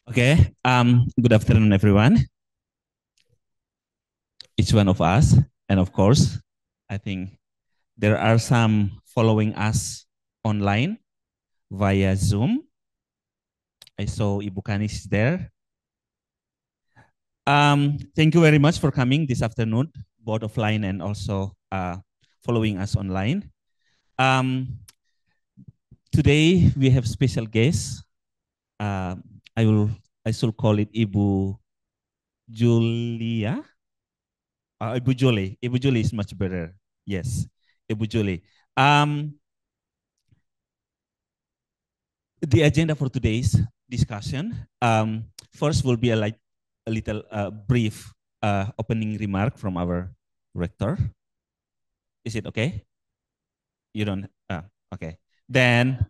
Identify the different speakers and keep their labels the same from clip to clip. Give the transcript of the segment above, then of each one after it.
Speaker 1: Okay, good afternoon, everyone, each one of us. And of course, I think there are some following us online via Zoom. I saw Ibu Kanis there. Thank you very much for coming this afternoon, both offline and also following us online. Um, Today, we have special guests. Uh, I should call it Ibu Julia. Ibu Julie. Ibu Julie is much better. Yes, Ibu Julie. Um, the agenda for today's discussion. First will be a little brief opening remark from our rector. Is it okay? You don't. Okay. Then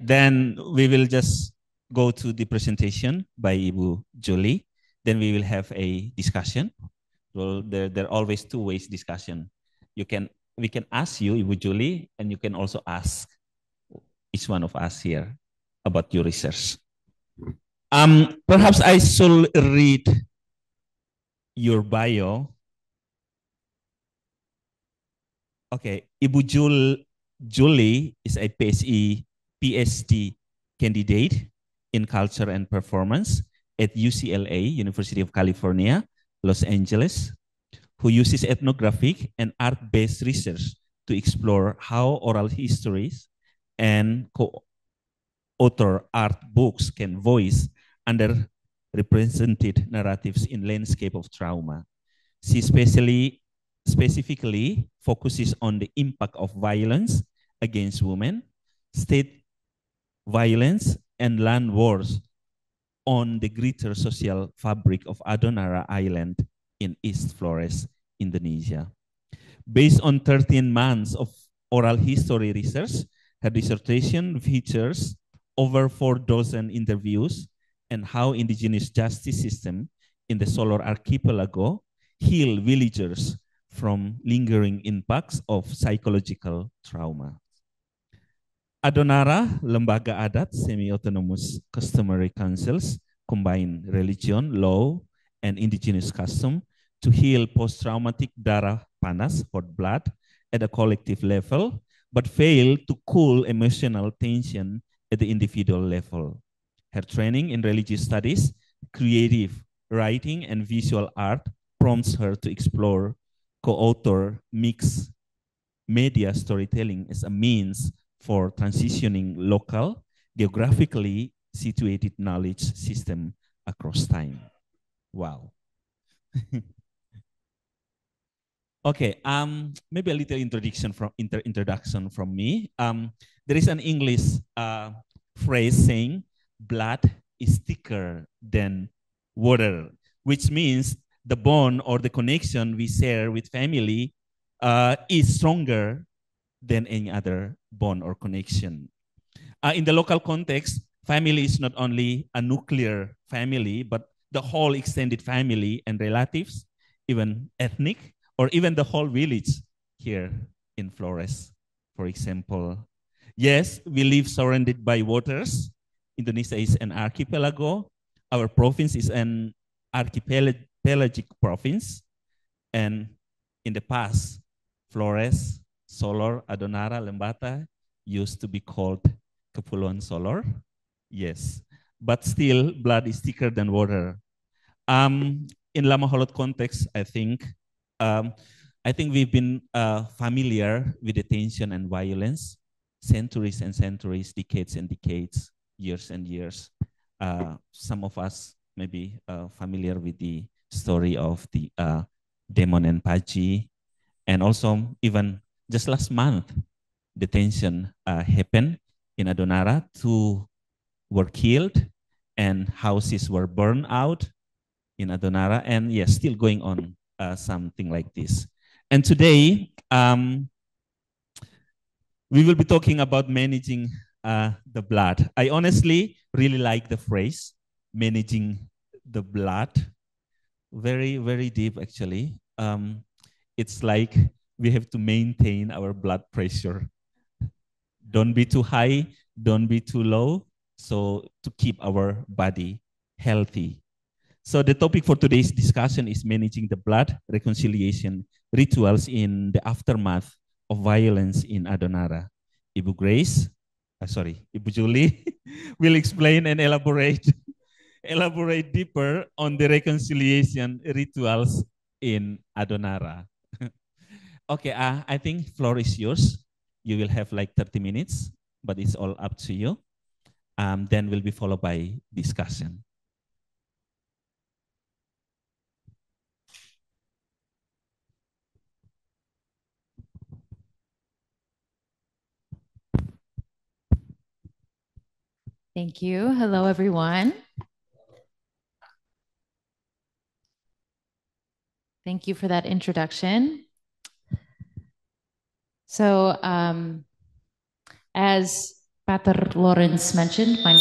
Speaker 1: Then we will just go to the presentation by Ibu Julie. Then we will have a discussion. Well, there are always two ways discussion. We can ask you, Ibu Julie, and you can also ask each one of us here about your research. Perhaps I should read your bio. Okay, Julie is a Ph.D. candidate in culture and performance at UCLA, University of California, Los Angeles, who uses ethnographic and art-based research to explore how oral histories and co-author art books can voice underrepresented narratives in landscape of trauma. She specifically focuses on the impact of violence against women, state violence, and land wars on the greater social fabric of Adonara Island in East Flores, Indonesia. Based on 13 months of oral history research, her dissertation features over 4 dozen interviews and how indigenous justice system in the Solar Archipelago heal villagers from lingering impacts of psychological trauma. Adonara, lembaga adat, semi-autonomous customary councils, combine religion, law, and indigenous custom to heal post-traumatic darah panas, hot blood, at a collective level, but fail to cool emotional tension at the individual level. Her training in religious studies, creative writing, and visual art prompts her to explore co-author mixed media storytelling as a means for transitioning local, geographically situated knowledge system across time. Wow. Okay, maybe a little introduction from me. There is an English phrase saying blood is thicker than water, which means the bond or the connection we share with family is stronger than any other bond or connection. In the local context, family is not only a nuclear family, but the whole extended family and relatives, even ethnic, or even the whole village here in Flores, for example. Yes, we live surrounded by waters. Indonesia is an archipelago. Our province is an archipelagic province. And in the past, Flores, Solor, Adonara, Lembata used to be called Kepulauan Solor. Yes, but still blood is thicker than water. In Lama Holot context, I think we've been familiar with the tension and violence, centuries and centuries, decades and decades, years and years. Some of us may be familiar with the story of the Demon and Paji, and also even just last month, the tension happened in Adonara. 2 were killed and houses were burned out in Adonara, and yes, still going on something like this. And today, we will be talking about managing the blood. I honestly really like the phrase, managing the blood. Very, very deep, actually. It's like we have to maintain our blood pressure. Don't be too high, don't be too low. so to keep our body healthy. So the topic for today's discussion is managing the blood reconciliation rituals in the aftermath of violence in Adonara. Ibu Grace, Ibu Julie will explain and elaborate deeper on the reconciliation rituals in Adonara. Okay, I think floor is yours. You will have like 30 minutes, but it's all up to you. Then will be followed by discussion.
Speaker 2: Thank you. Hello, everyone. Thank you for that introduction. So, as Pater Lawrence mentioned, my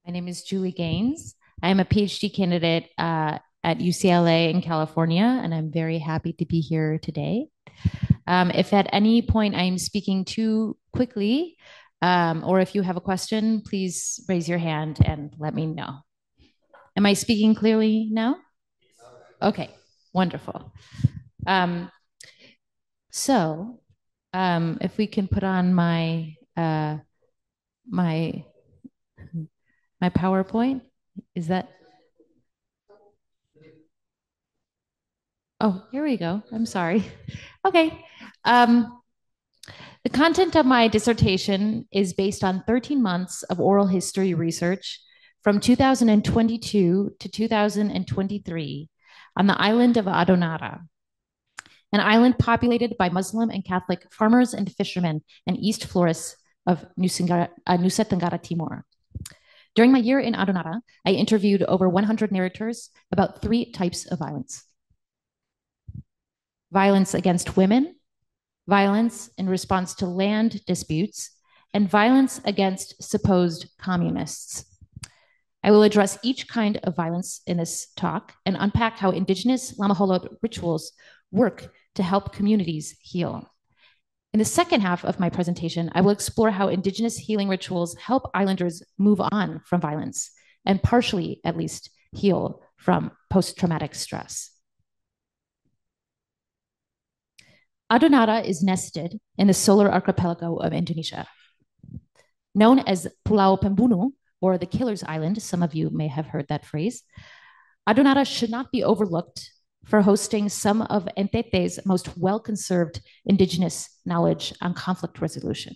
Speaker 2: name is Julie Gaynes. I am a PhD candidate at UCLA in California, and I'm very happy to be here today. If at any point I'm speaking too quickly, or if you have a question, please raise your hand and let me know. Am I speaking clearly now? Okay, wonderful. If we can put on my my PowerPoint, is that? Oh, here we go. I'm sorry. Okay. The content of my dissertation is based on 13 months of oral history research from 2022 to 2023 on the island of Adonara, an island populated by Muslim and Catholic farmers and fishermen and East Flores of Nusa Tenggara Timur. During my year in Adonara, I interviewed over 100 narrators about 3 types of violence: violence against women, violence in response to land disputes, and violence against supposed communists. I will address each kind of violence in this talk and unpack how indigenous Lamaholot rituals work to help communities heal. In the second half of my presentation, I will explore how indigenous healing rituals help islanders move on from violence and partially, at least, heal from post-traumatic stress. Adonara is nested in the solar archipelago of Indonesia. Known as Pulau Pembunuh, or the Killer's Island, some of you may have heard that phrase, Adonara should not be overlooked for hosting some of NTT's most well-conserved indigenous knowledge on conflict resolution.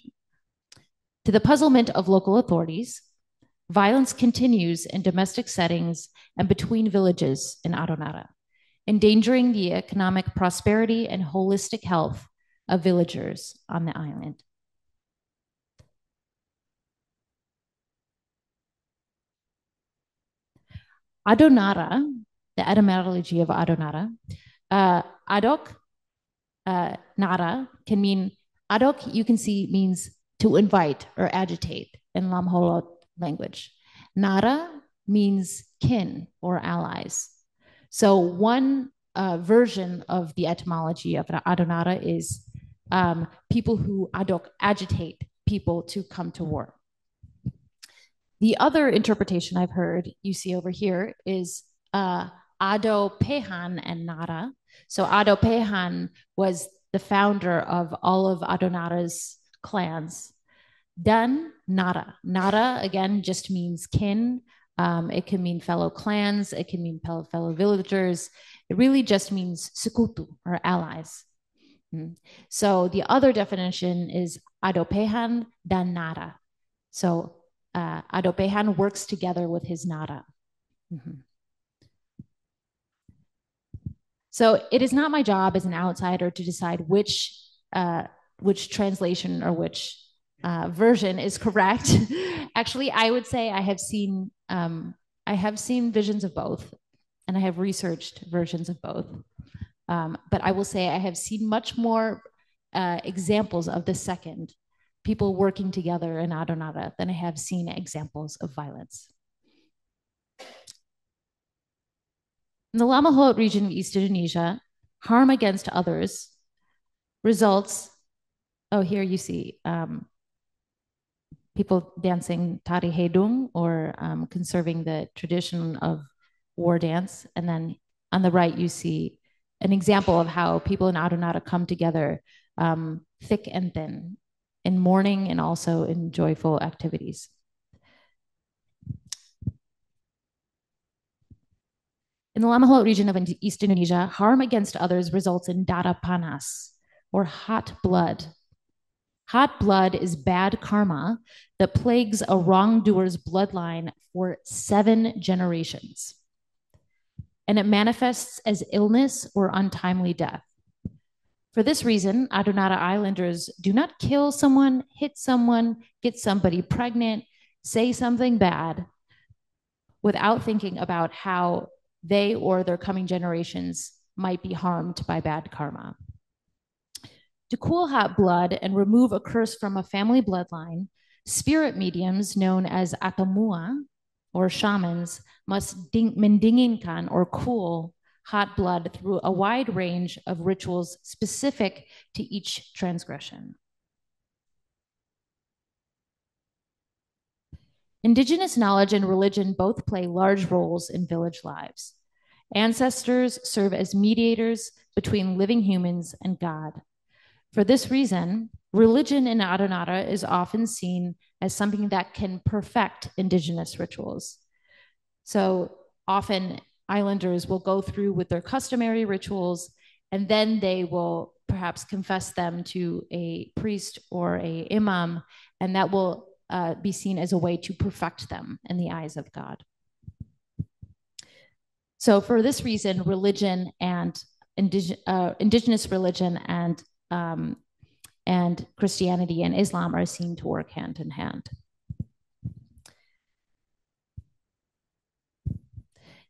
Speaker 2: To the puzzlement of local authorities, violence continues in domestic settings and between villages in Adonara, endangering the economic prosperity and holistic health of villagers on the island. Adonara, the etymology of Adonara, adok, nara can mean, adok you can see means to invite or agitate in Lamholot language. Nara means kin or allies. So one version of the etymology of Adonara is people who adok agitate people to come to war. The other interpretation I've heard, you see over here, is Ado Pehan and Nara. So Ado Pehan was the founder of all of Adonara's clans. Dan Nara. Nara, again, just means kin. It can mean fellow clans. It can mean fellow villagers. It really just means sekutu, or allies. So the other definition is Ado Pehan dan Nara. So Ado Pehan works together with his Nara. So it is not my job as an outsider to decide which translation or which version is correct. Actually, I would say I have seen visions of both, and I have researched versions of both. But I will say I have seen much more examples of the second, people working together in Adonara, than I have seen examples of violence. In the Lamaholot region of East Indonesia, harm against others results, here you see people dancing tari hedung, or conserving the tradition of war dance. And then on the right, you see an example of how people in Adonara come together, thick and thin, in mourning and also in joyful activities. In the Lamaholot region of East Indonesia, harm against others results in dara panas, or hot blood. Hot blood is bad karma that plagues a wrongdoer's bloodline for 7 generations. And it manifests as illness or untimely death. For this reason, Adonara Islanders do not kill someone, hit someone, get somebody pregnant, say something bad without thinking about how they or their coming generations might be harmed by bad karma. To cool hot blood and remove a curse from a family bloodline, spirit mediums known as akamua, or shamans, must mendinginkan, or cool hot blood through a wide range of rituals specific to each transgression. Indigenous knowledge and religion both play large roles in village lives. Ancestors serve as mediators between living humans and God. For this reason, religion in Adonara is often seen as something that can perfect indigenous rituals. So often islanders will go through with their customary rituals, and then they will perhaps confess them to a priest or a imam, and that will be seen as a way to perfect them in the eyes of God. So for this reason, religion and indigenous religion and Christianity and Islam are seen to work hand in hand.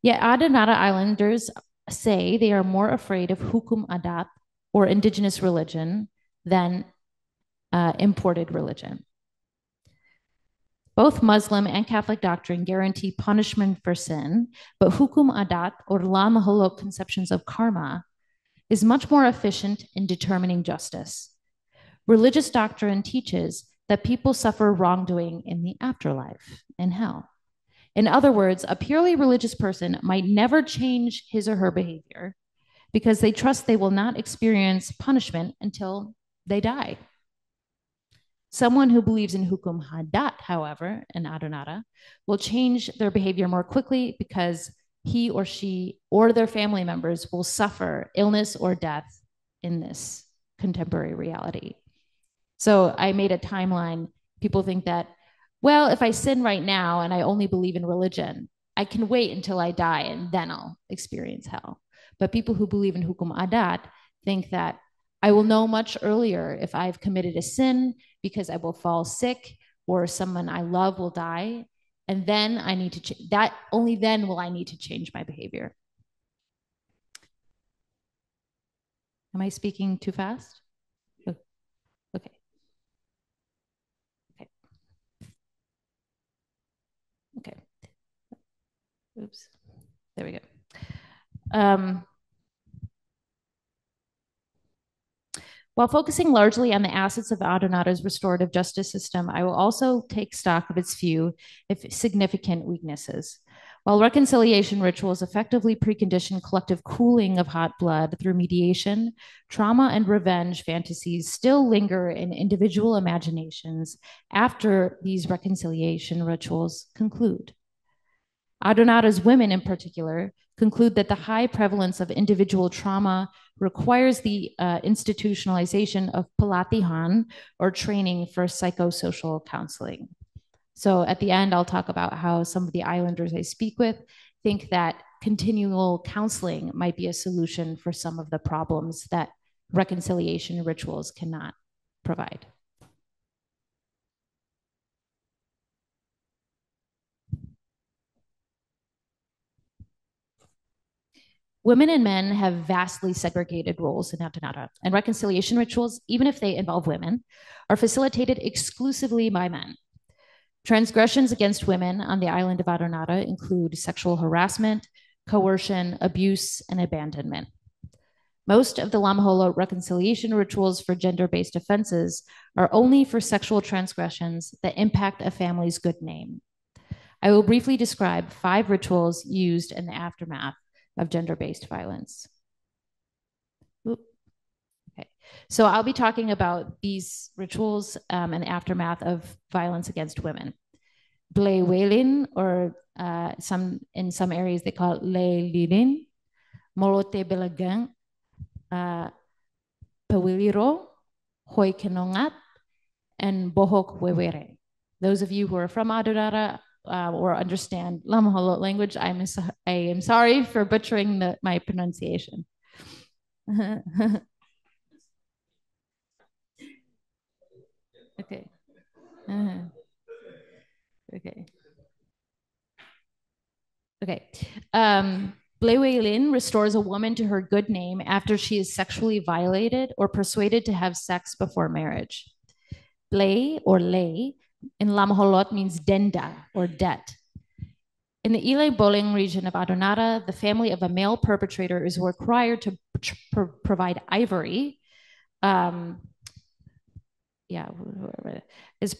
Speaker 2: Yet Adonara Islanders say they are more afraid of hukum adat, or indigenous religion, than imported religion. Both Muslim and Catholic doctrine guarantee punishment for sin, but hukum adat, or la maholok conceptions of karma, is much more efficient in determining justice. Religious doctrine teaches that people suffer wrongdoing in the afterlife, in hell. In other words, a purely religious person might never change his or her behavior because they trust they will not experience punishment until they die. Someone who believes in hukum hadat, however, in Adonara, will change their behavior more quickly because he or she or their family members will suffer illness or death in this contemporary reality. So I made a timeline. People think that, well, if I sin right now and I only believe in religion, I can wait until I die and then I'll experience hell. But people who believe in hukum adat think that I will know much earlier if I've committed a sin because I will fall sick or someone I love will die. And then I need to only then will I need to change my behavior. Am I speaking too fast? Okay. Okay. Oops. There we go. While focusing largely on the assets of Adonara's restorative justice system, I will also take stock of its few, if significant, weaknesses. While reconciliation rituals effectively precondition collective cooling of hot blood through mediation, trauma and revenge fantasies still linger in individual imaginations after these reconciliation rituals conclude. Adonara's women, in particular, conclude that the high prevalence of individual trauma requires the institutionalization of pelatihan, or training for psychosocial counseling. So at the end, I'll talk about how some of the islanders I speak with think that continual counseling might be a solution for some of the problems that reconciliation rituals cannot provide. Women and men have vastly segregated roles in Adonara, and reconciliation rituals, even if they involve women, are facilitated exclusively by men. Transgressions against women on the island of Adonara include sexual harassment, coercion, abuse, and abandonment. Most of the Lamaholo reconciliation rituals for gender-based offenses are only for sexual transgressions that impact a family's good name. I will briefly describe 5 rituals used in the aftermath of gender-based violence. Okay. So I'll be talking about these rituals and the aftermath of violence against women. Blewelin, or in some areas they call it Leilin, Molote Belagan, Pawiliro, Hoi Kenongat, and Bohok Wewere. Those of you who are from Adonara or understand Lamaholo language, I am sorry for butchering my pronunciation. Okay. Okay. Okay. Blewelin restores a woman to her good name after she is sexually violated or persuaded to have sex before marriage. Blei or lei in Lamaholot means denda or debt. In the Ile Boleng region of Adonara, the family of a male perpetrator is required to provide ivory. Is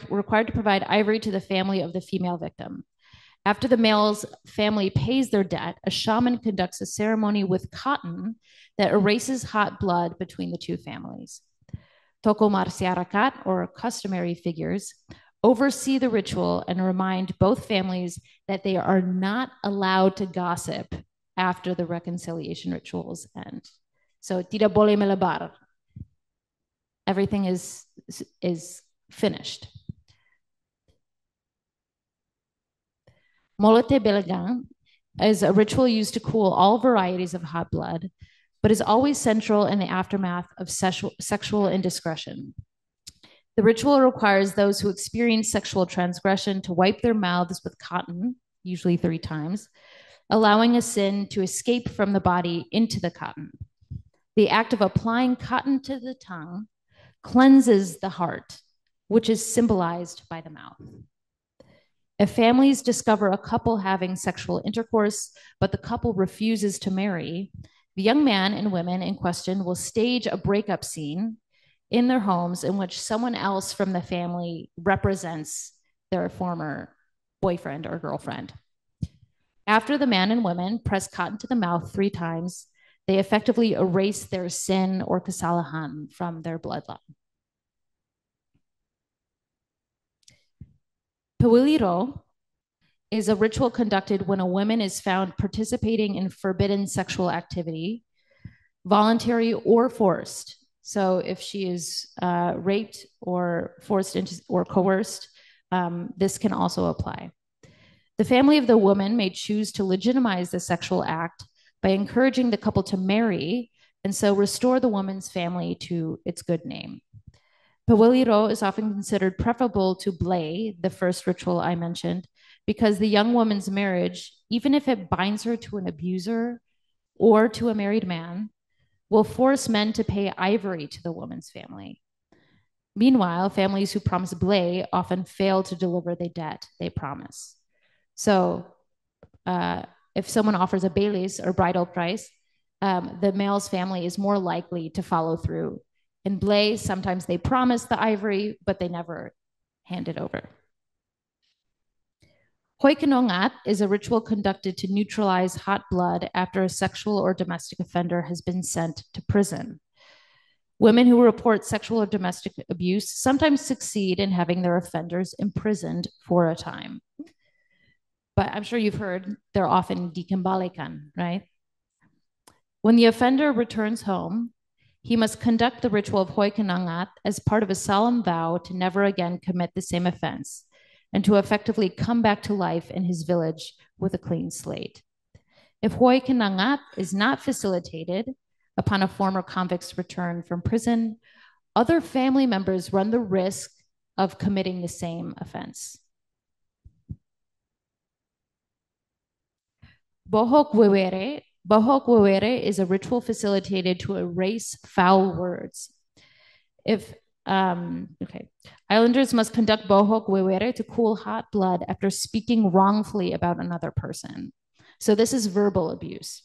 Speaker 2: required to provide ivory to the family of the female victim. After the male's family pays their debt, a shaman conducts a ceremony with cotton that erases hot blood between the two families. Toko Marsiarakat, or customary figures, oversee the ritual and remind both families that they are not allowed to gossip after the reconciliation rituals end. So, tidak boleh melebar. Everything is finished. Molote Belagan is a ritual used to cool all varieties of hot blood, but is always central in the aftermath of sexual indiscretion. The ritual requires those who experience sexual transgression to wipe their mouths with cotton, usually 3 times, allowing a sin to escape from the body into the cotton. The act of applying cotton to the tongue cleanses the heart, which is symbolized by the mouth. If families discover a couple having sexual intercourse, but the couple refuses to marry, the young man and women in question will stage a breakup scene in their homes in which someone else from the family represents their former boyfriend or girlfriend. After the man and women press cotton to the mouth 3 times, they effectively erase their sin or kasalahan from their bloodline. Pawiliro is a ritual conducted when a woman is found participating in forbidden sexual activity, voluntary or forced. So if she is raped or forced into or coerced, this can also apply. The family of the woman may choose to legitimize the sexual act by encouraging the couple to marry and so restore the woman's family to its good name. Pawiliro is often considered preferable to Blei, the first ritual I mentioned, because the young woman's marriage, even if it binds her to an abuser or to a married man, will force men to pay ivory to the woman's family. Meanwhile, families who promise Blei often fail to deliver the debt they promise. So if someone offers a bailis or bridal price, the male's family is more likely to follow through. In Blei, sometimes they promise the ivory, but they never hand it over. Hoikenongat is a ritual conducted to neutralize hot blood after a sexual or domestic offender has been sent to prison. Women who report sexual or domestic abuse sometimes succeed in having their offenders imprisoned for a time. But I'm sure you've heard they're often dikembalikan, right? When the offender returns home, he must conduct the ritual of Hoikenongat as part of a solemn vow to never again commit the same offense and to effectively come back to life in his village with a clean slate. If Hoikenongat is not facilitated upon a former convict's return from prison, other family members run the risk of committing the same offense. Bohok Wewere is a ritual facilitated to erase foul words. Islanders must conduct Bohok Wewere to cool hot blood after speaking wrongfully about another person. So this is verbal abuse.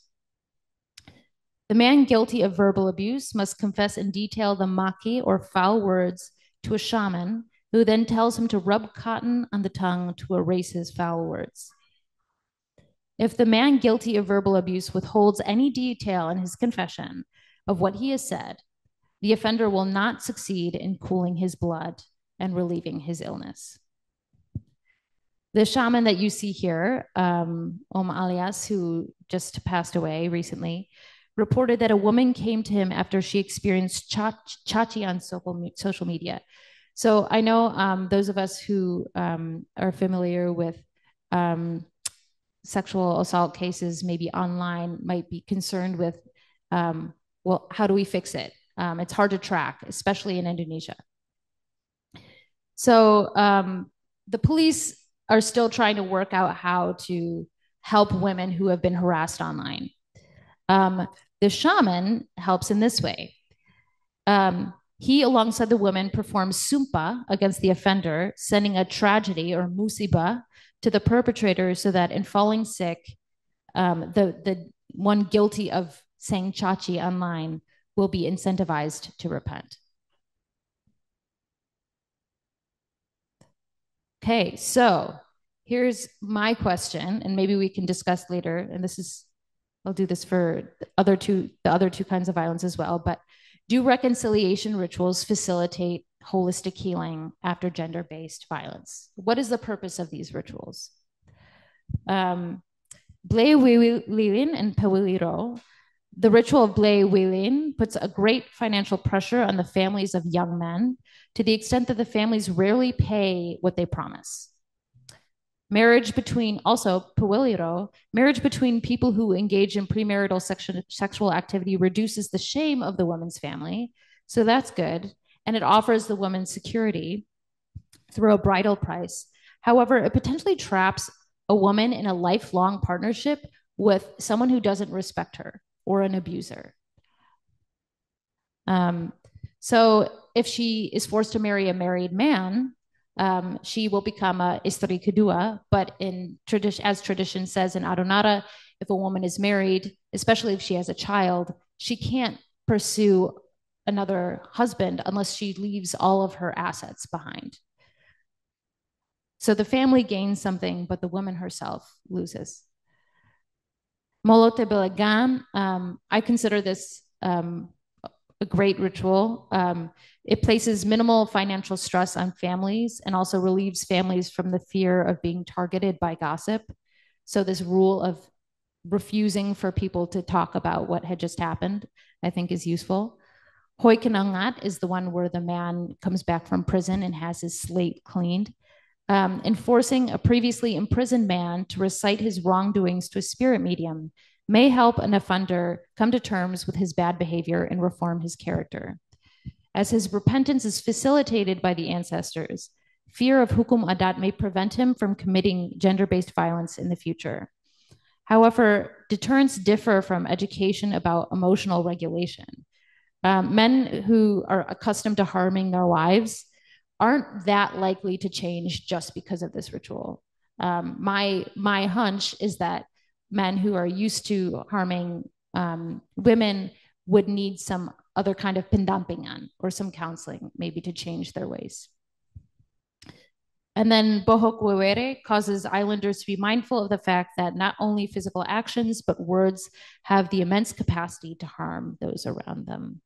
Speaker 2: The man guilty of verbal abuse must confess in detail the maki or foul words to a shaman, who then tells him to rub cotton on the tongue to erase his foul words. If the man guilty of verbal abuse withholds any detail in his confession of what he has said, the offender will not succeed in cooling his blood and relieving his illness. The shaman that you see here, Alias, who just passed away recently, reported that a woman came to him after she experienced chachi on social media. So I know those of us who are familiar with sexual assault cases, maybe online, might be concerned with, well, how do we fix it? It's hard to track, especially in Indonesia. So the police are still trying to work out how to help women who have been harassed online. The shaman helps in this way. He, alongside the woman, performs sumpa against the offender, sending a tragedy or musibah to the perpetrator so that in falling sick, the one guilty of saying chachi online will be incentivized to repent. Okay, so here's my question, and maybe we can discuss later, and this is, I'll do this for the other two kinds of violence as well, but do reconciliation rituals facilitate holistic healing after gender-based violence? What is the purpose of these rituals? Ble Wilin and Pewiliro, the ritual of Ble Wilin puts a great financial pressure on the families of young men to the extent that the families rarely pay what they promise. Marriage between, also Pewiliro, marriage between people who engage in premarital sexual activity reduces the shame of the woman's family, so that's good, and it offers the woman security through a bridal price. However, it potentially traps a woman in a lifelong partnership with someone who doesn't respect her or an abuser. So if she is forced to marry a married man, she will become a istri kedua, but as tradition says in Adonara, if a woman is married, especially if she has a child, she can't pursue another husband unless she leaves all of her assets behind. So the family gains something, but the woman herself loses. Molote Belagan, I consider this a great ritual. It places minimal financial stress on families and also relieves families from the fear of being targeted by gossip. So this rule of refusing for people to talk about what had just happened, I think is useful. Hoy Kanangat is the one where the man comes back from prison and has his slate cleaned. Enforcing a previously imprisoned man to recite his wrongdoings to a spirit medium may help an offender come to terms with his bad behavior and reform his character. As his repentance is facilitated by the ancestors, fear of hukum adat may prevent him from committing gender-based violence in the future. However, deterrence differ from education about emotional regulation. Men who are accustomed to harming their wives aren't that likely to change just because of this ritual. My hunch is that men who are used to harming women would need some other kind of pendampingan or some counseling, maybe to change their ways. And then Bohok Wewere causes islanders to be mindful of the fact that not only physical actions, but words have the immense capacity to harm those around them.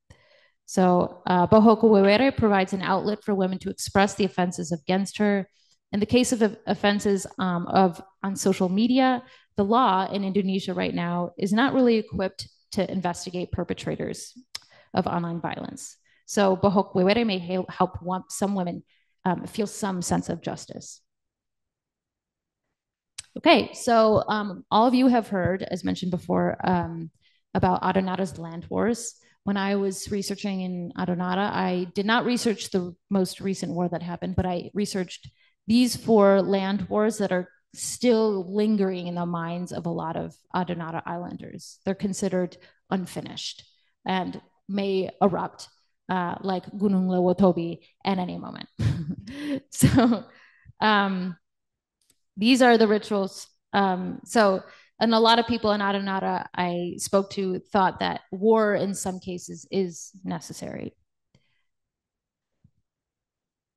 Speaker 2: So Bohok Wewere provides an outlet for women to express the offenses against her. In the case of offenses on social media, the law in Indonesia right now is not really equipped to investigate perpetrators of online violence. So Bohok Wewere may help some women feel some sense of justice. Okay, so all of you have heard, as mentioned before, about Adonara's land wars. When I was researching in Adonara, I did not research the most recent war that happened, but I researched these 4 land wars that are still lingering in the minds of a lot of Adonara islanders. They're considered unfinished and may erupt like Gunung Lewotobi at any moment. So these are the rituals. So And a lot of people in Adonara I spoke to thought that war in some cases is necessary.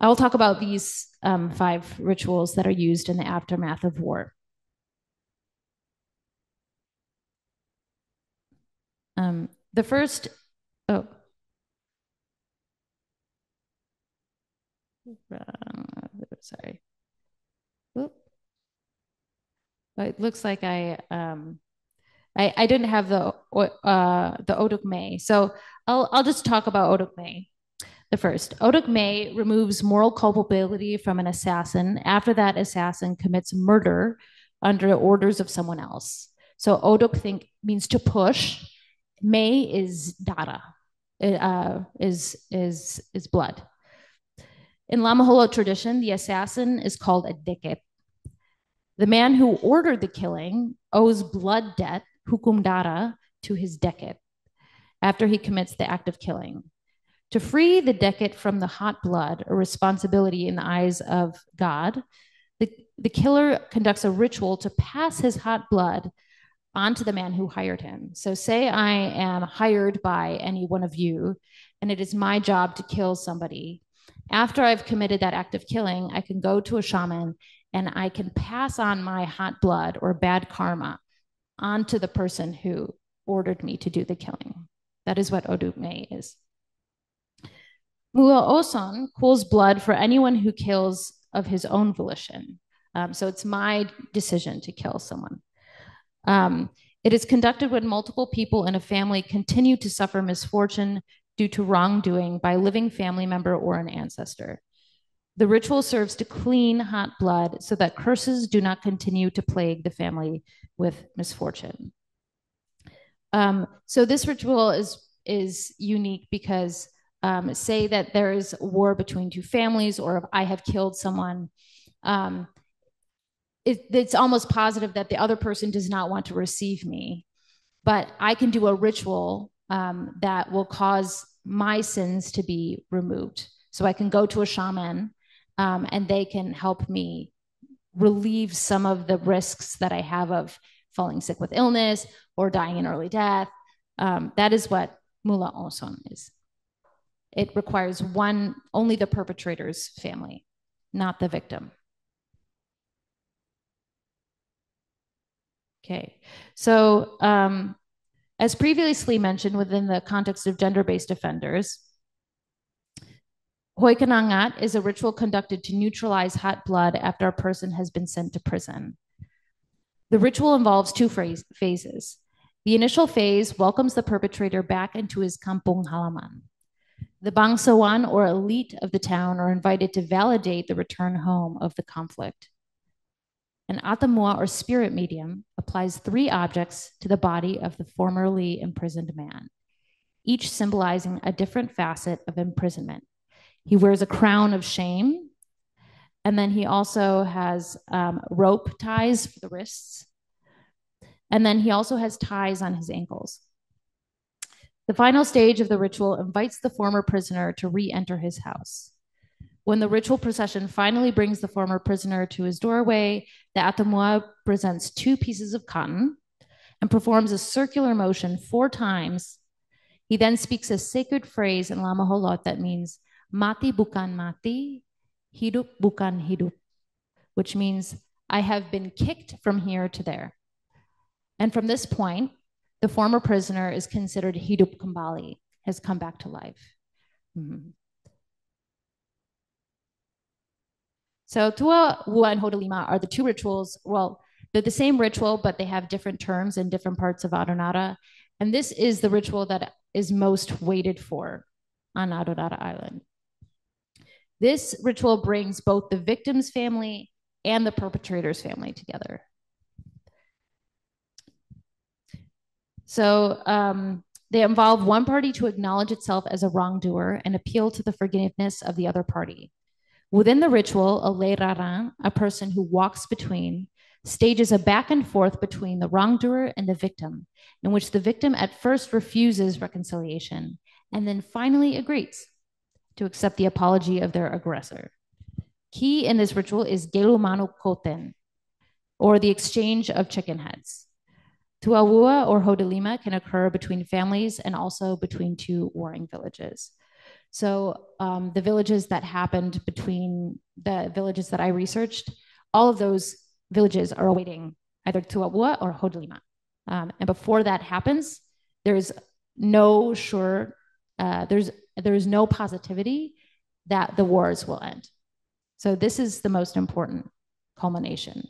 Speaker 2: I will talk about these 5 rituals that are used in the aftermath of war. The first, sorry. Oop. It looks like I didn't have the Odok May, so I'll just talk about Odok May. The first, Odok May removes moral culpability from an assassin after that assassin commits murder under orders of someone else. So Odok means to push. May is dara, is blood. In Lamaholo tradition, the assassin is called a deket. The man who ordered the killing owes blood debt, hukum dara, to his deket after he commits the act of killing. To free the deket from the hot blood, a responsibility in the eyes of God, the killer conducts a ritual to pass his hot blood onto the man who hired him. So say I am hired by any one of you, and it is my job to kill somebody. After I've committed that act of killing, I can go to a shaman and I can pass on my hot blood or bad karma onto the person who ordered me to do the killing. That is what Odok May is. Mula Oson cools blood for anyone who kills of his own volition. So it's my decision to kill someone. It is conducted when multiple people in a family continue to suffer misfortune due to wrongdoing by a living family member or an ancestor. The ritual serves to clean hot blood so that curses do not continue to plague the family with misfortune. So this ritual is unique because say that there is war between 2 families, or if I have killed someone, it's almost positive that the other person does not want to receive me, but I can do a ritual that will cause my sins to be removed. So I can go to a shaman and they can help me relieve some of the risks that I have of falling sick with illness or dying in early death. That is what Mula Oson is. It requires only the perpetrator's family, not the victim. Okay, so as previously mentioned within the context of gender-based offenders, Hoikanangat is a ritual conducted to neutralize hot blood after a person has been sent to prison. The ritual involves 2 phases. The initial phase welcomes the perpetrator back into his kampung halaman. The bangsawan or elite of the town are invited to validate the return home of the conflict. An atamua or spirit medium applies 3 objects to the body of the formerly imprisoned man, each symbolizing a different facet of imprisonment. He wears a crown of shame, and then he also has rope ties for the wrists, and then he also has ties on his ankles. The final stage of the ritual invites the former prisoner to re-enter his house. When the ritual procession finally brings the former prisoner to his doorway, the atamua presents 2 pieces of cotton and performs a circular motion 4 times. He then speaks a sacred phrase in Lamaholot that means mati bukan mati, hidup bukan hidup, which means I have been kicked from here to there. And from this point, the former prisoner is considered hidup kembali, has come back to life. Mm-hmm. So Tua, Wua, and Hodolima are the 2 rituals. Well, they're the same ritual, but they have different terms in different parts of Adonara. And this is the ritual that is most waited for on Adonara Island. This ritual brings both the victim's family and the perpetrator's family together. So they involve one party to acknowledge itself as a wrongdoer and appeal to the forgiveness of the other party. Within the ritual, a leiraran, a person who walks between, stages a back and forth between the wrongdoer and the victim, in which the victim at first refuses reconciliation and then finally agrees to accept the apology of their aggressor. Key in this ritual is gelumanu koten, or the exchange of chicken heads. Tuawua or Hodolima can occur between families and also between two warring villages. So the villages that happened between the villages that I researched, all of those villages are awaiting either Tuawua or Hodolima. And before that happens, there's no there's no positivity that the wars will end. So this is the most important culmination.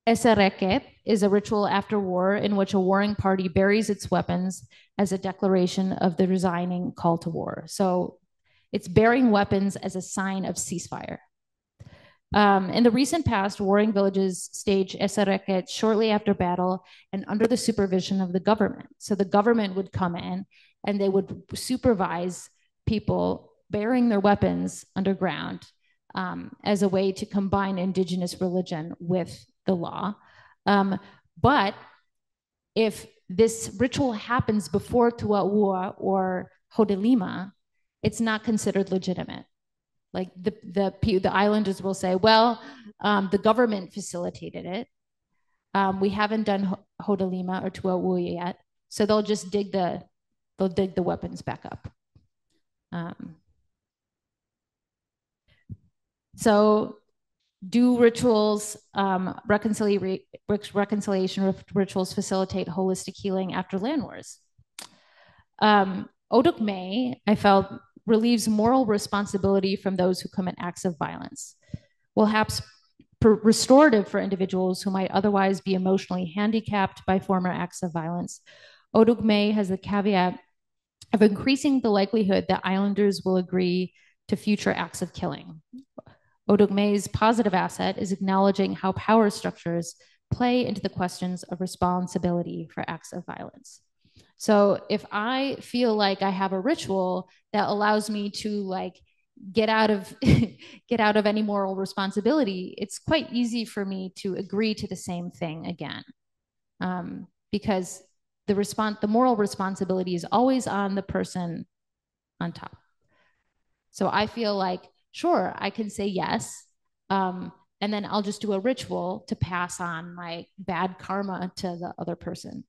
Speaker 2: Esereket is a ritual after war in which a warring party buries its weapons as a declaration of the resigning call to war. So it's burying weapons as a sign of ceasefire. In the recent past, warring villages stage Esereket shortly after battle and under the supervision of the government. So the government would come in and they would supervise people burying their weapons underground as a way to combine indigenous religion with the law. But if this ritual happens before Tua'ua or Hodelima, it's not considered legitimate. Like the islanders will say, well, the government facilitated it. We haven't done Hodelima or Tua'ua yet, so they'll just dig the weapons back up. So do rituals, reconciliation rituals facilitate holistic healing after land wars? Oduk May, I felt, relieves moral responsibility from those who commit acts of violence. Perhaps restorative for individuals who might otherwise be emotionally handicapped by former acts of violence. Oduk May has the caveat of increasing the likelihood that islanders will agree to future acts of killing. Oduk May's positive asset is acknowledging how power structures play into the questions of responsibility for acts of violence. So if I feel like I have a ritual that allows me to get out of any moral responsibility, it's quite easy for me to agree to the same thing again, because the moral responsibility is always on the person on top. So I feel like, sure, I can say yes, and then I'll just do a ritual to pass on my bad karma to the other person.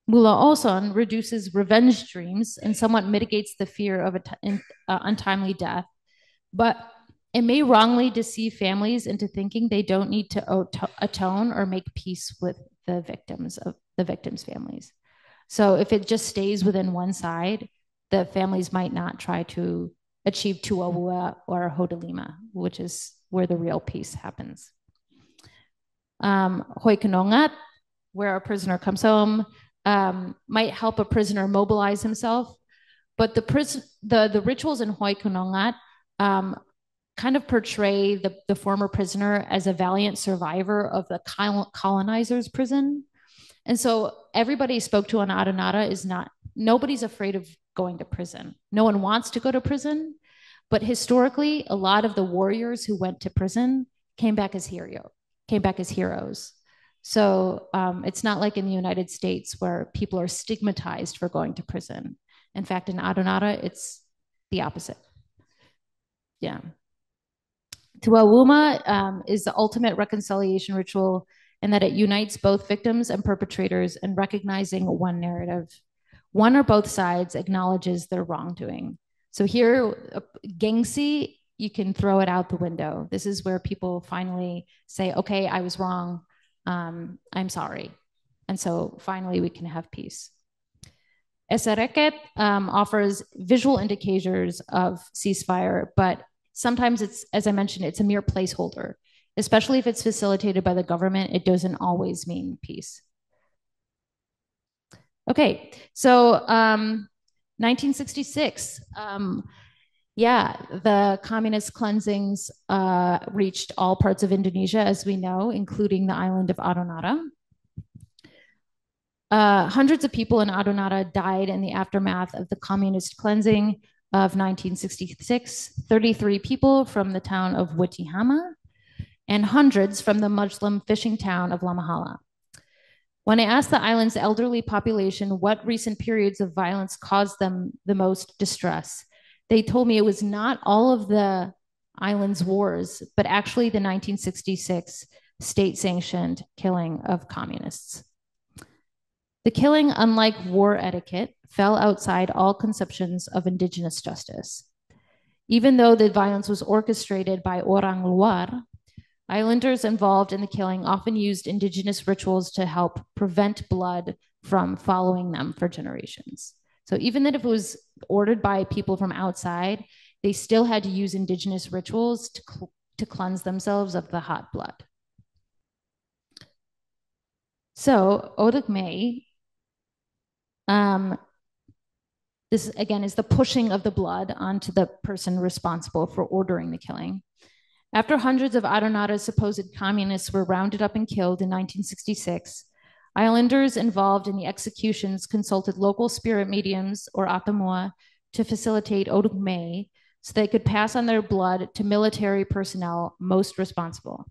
Speaker 2: Mula Oson reduces revenge dreams and somewhat mitigates the fear of untimely death, but it may wrongly deceive families into thinking they don't need to atone or make peace with the victims' families. So if it just stays within one side, the families might not try to achieve Tua'ua or Hodelima, which is where the real peace happens. Hoikanongat, where a prisoner comes home, might help a prisoner mobilize himself, but the rituals in Hoikanongat kind of portray the former prisoner as a valiant survivor of the colonizer's prison. And so everybody spoke to on Adonara nobody's afraid of going to prison. No one wants to go to prison, but historically, a lot of the warriors who went to prison came back as heroes. So it's not like in the United States where people are stigmatized for going to prison. In fact, in Adonara, it's the opposite. Yeah. Tua'uma is the ultimate reconciliation ritual in that it unites both victims and perpetrators in recognizing one narrative. One or both sides acknowledges their wrongdoing. So here, gengsi, you can throw it out the window. This is where people finally say, okay, I was wrong. I'm sorry. And so finally we can have peace. Esereket offers visual indicators of ceasefire, but sometimes it's, as I mentioned, it's a mere placeholder. Especially if it's facilitated by the government, it doesn't always mean peace. Okay, so 1966, the communist cleansings reached all parts of Indonesia, as we know, including the island of Adonara. Hundreds of people in Adonara died in the aftermath of the communist cleansing of 1966, 33 people from the town of Wetihama, and hundreds from the Muslim fishing town of Lamahala. When I asked the island's elderly population what recent periods of violence caused them the most distress, they told me it was not all of the island's wars, but actually the 1966 state-sanctioned killing of communists. The killing, unlike war etiquette, fell outside all conceptions of indigenous justice. Even though the violence was orchestrated by orang luar, islanders involved in the killing often used indigenous rituals to help prevent blood from following them for generations. So even that if it was ordered by people from outside, they still had to use indigenous rituals to cleanse themselves of the hot blood. So Odukme, this again is the pushing of the blood onto the person responsible for ordering the killing. After hundreds of Adonara's supposed communists were rounded up and killed in 1966, islanders involved in the executions consulted local spirit mediums or atamua to facilitate Odukme so they could pass on their blood to military personnel most responsible.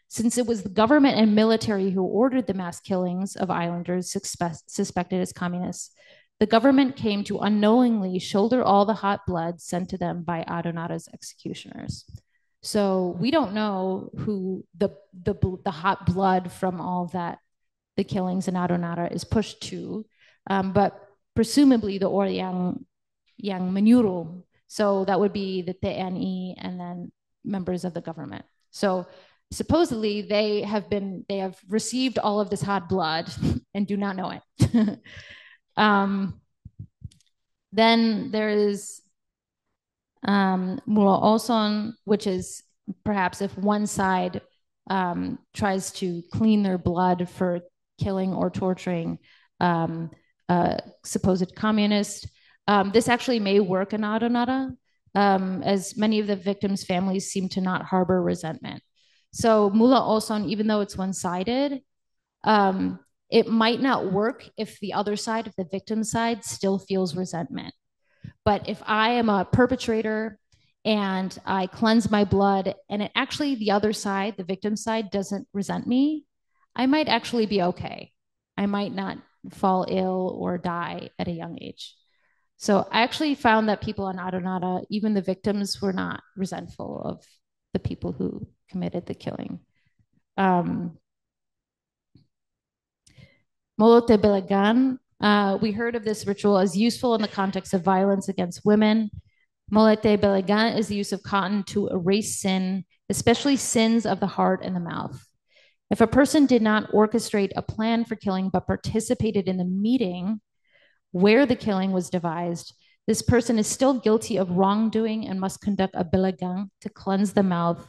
Speaker 2: Since it was the government and military who ordered the mass killings of islanders suspected as communists, the government came to unknowingly shoulder all the hot blood sent to them by Adonara's executioners. So we don't know who the hot blood from all that, the killings in Adonara is pushed to, but presumably the Orang yang Menyuruh. So that would be the TNI and then members of the government. So supposedly they have received all of this hot blood and do not know it. Then there is Mula Oson, which is perhaps if one side tries to clean their blood for killing or torturing supposed communist. This actually may work in Adonara, as many of the victims' families seem to not harbor resentment. So Mula Oson, even though it's one-sided, it might not work if the other side, if the victim side still feels resentment. But if I am a perpetrator and I cleanse my blood and it actually the other side, the victim side, doesn't resent me, I might actually be okay. I might not fall ill or die at a young age. So I actually found that people in Adonara, even the victims, were not resentful of the people who committed the killing. Molote Belagan, we heard of this ritual as useful in the context of violence against women. Molete Belagan is the use of cotton to erase sin, especially sins of the heart and the mouth. If a person did not orchestrate a plan for killing but participated in the meeting where the killing was devised, this person is still guilty of wrongdoing and must conduct a belagan to cleanse the mouth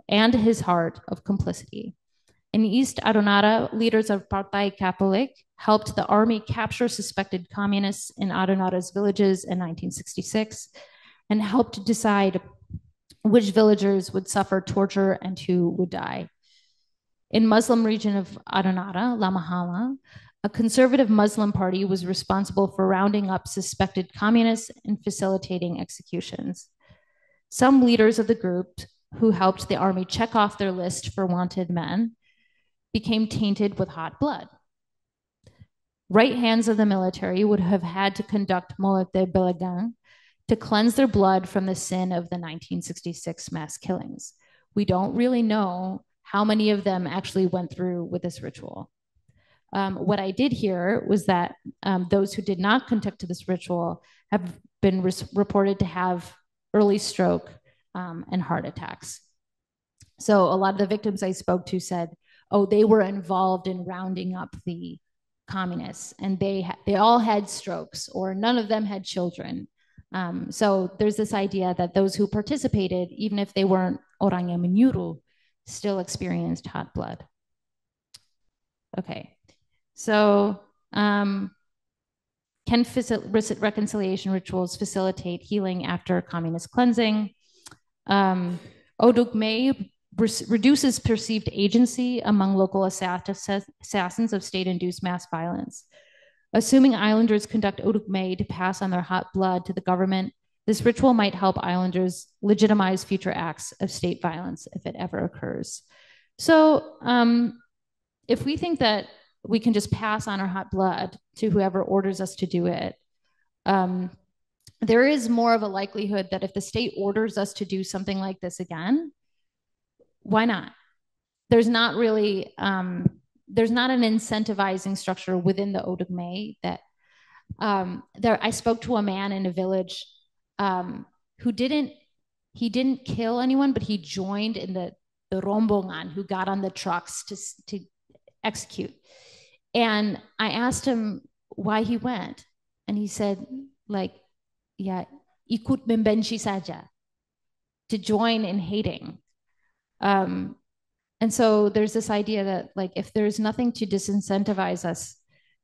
Speaker 2: and his heart of complicity. In East Adonara, leaders of Partai Catholic helped the army capture suspected communists in Adonara's villages in 1966 and helped decide which villagers would suffer torture and who would die. In Muslim region of Adonara, La Mahala, a conservative Muslim party was responsible for rounding up suspected communists and facilitating executions. Some leaders of the group who helped the army check off their list for wanted men became tainted with hot blood. Right hands of the military would have had to conduct Molete Belagan to cleanse their blood from the sin of the 1966 mass killings. We don't really know how many of them actually went through with this ritual. What I did hear was that those who did not conduct this ritual have been reported to have early stroke and heart attacks. So a lot of the victims I spoke to said, oh, they were involved in rounding up the communists and they all had strokes or none of them had children. So there's this idea that those who participated, even if they weren't orang yang menyuruh, still experienced hot blood. Okay, so can reconciliation rituals facilitate healing after communist cleansing? Odukme reduces perceived agency among local assassins of state-induced mass violence. Assuming islanders conduct Odukme to pass on their hot blood to the government, this ritual might help islanders legitimize future acts of state violence if it ever occurs. So if we think that we can just pass on our hot blood to whoever orders us to do it, there is more of a likelihood that if the state orders us to do something like this again, why not? there's not really there's not an incentivizing structure within the Odugme that there. I spoke to a man in a village who didn't kill anyone, but he joined in the rombongan who got on the trucks to execute. And I asked him why he went, and he said, like, yeah, ikut membenci saja, to join in hating. And so there's this idea that, like, if there's nothing to disincentivize us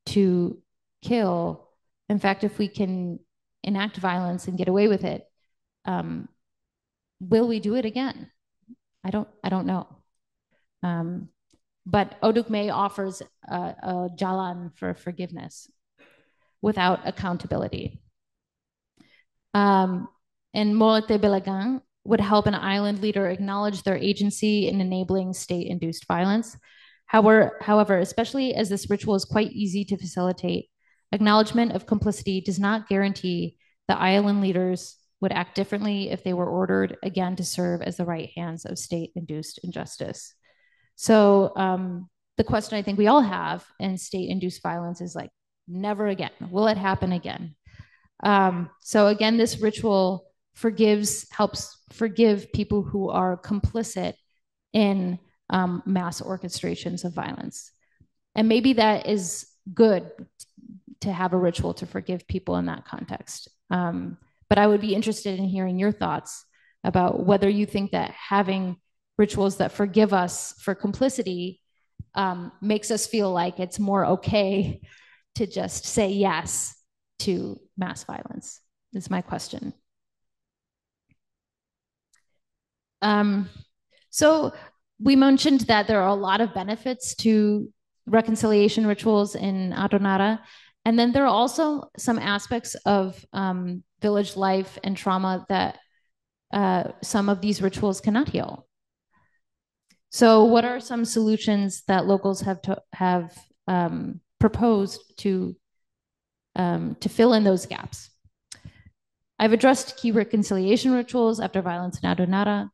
Speaker 2: to kill, in fact, if we can enact violence and get away with it, will we do it again? I don't know. But Odugme offers a jalan for forgiveness without accountability. And Moate Belagan would help an island leader acknowledge their agency in enabling state-induced violence. However, especially as this ritual is quite easy to facilitate, acknowledgement of complicity does not guarantee the island leaders would act differently if they were ordered again to serve as the right hands of state-induced injustice. So the question I think we all have in state-induced violence is, like, never again. Will it happen again? So again, this ritual helps forgive people who are complicit in mass orchestrations of violence. And maybe that is good to have a ritual to forgive people in that context. But I would be interested in hearing your thoughts about whether you think that having rituals that forgive us for complicity makes us feel like it's more okay to just say yes to mass violence, is my question. So we mentioned that there are a lot of benefits to reconciliation rituals in Adonara. And then there are also some aspects of village life and trauma that some of these rituals cannot heal. So what are some solutions that locals have proposed to fill in those gaps? I've addressed key reconciliation rituals after violence in Adonara.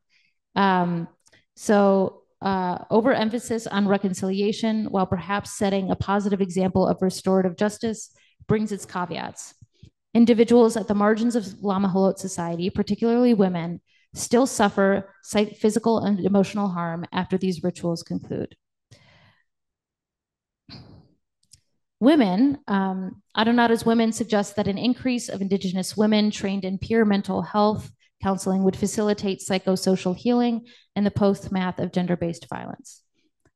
Speaker 2: Overemphasis on reconciliation, while perhaps setting a positive example of restorative justice, brings its caveats. Individuals at the margins of Lama Holot society, particularly women, still suffer physical and emotional harm after these rituals conclude. Women, Adonara's women suggest that an increase of Indigenous women trained in peer mental health counseling would facilitate psychosocial healing in the post-math of gender-based violence.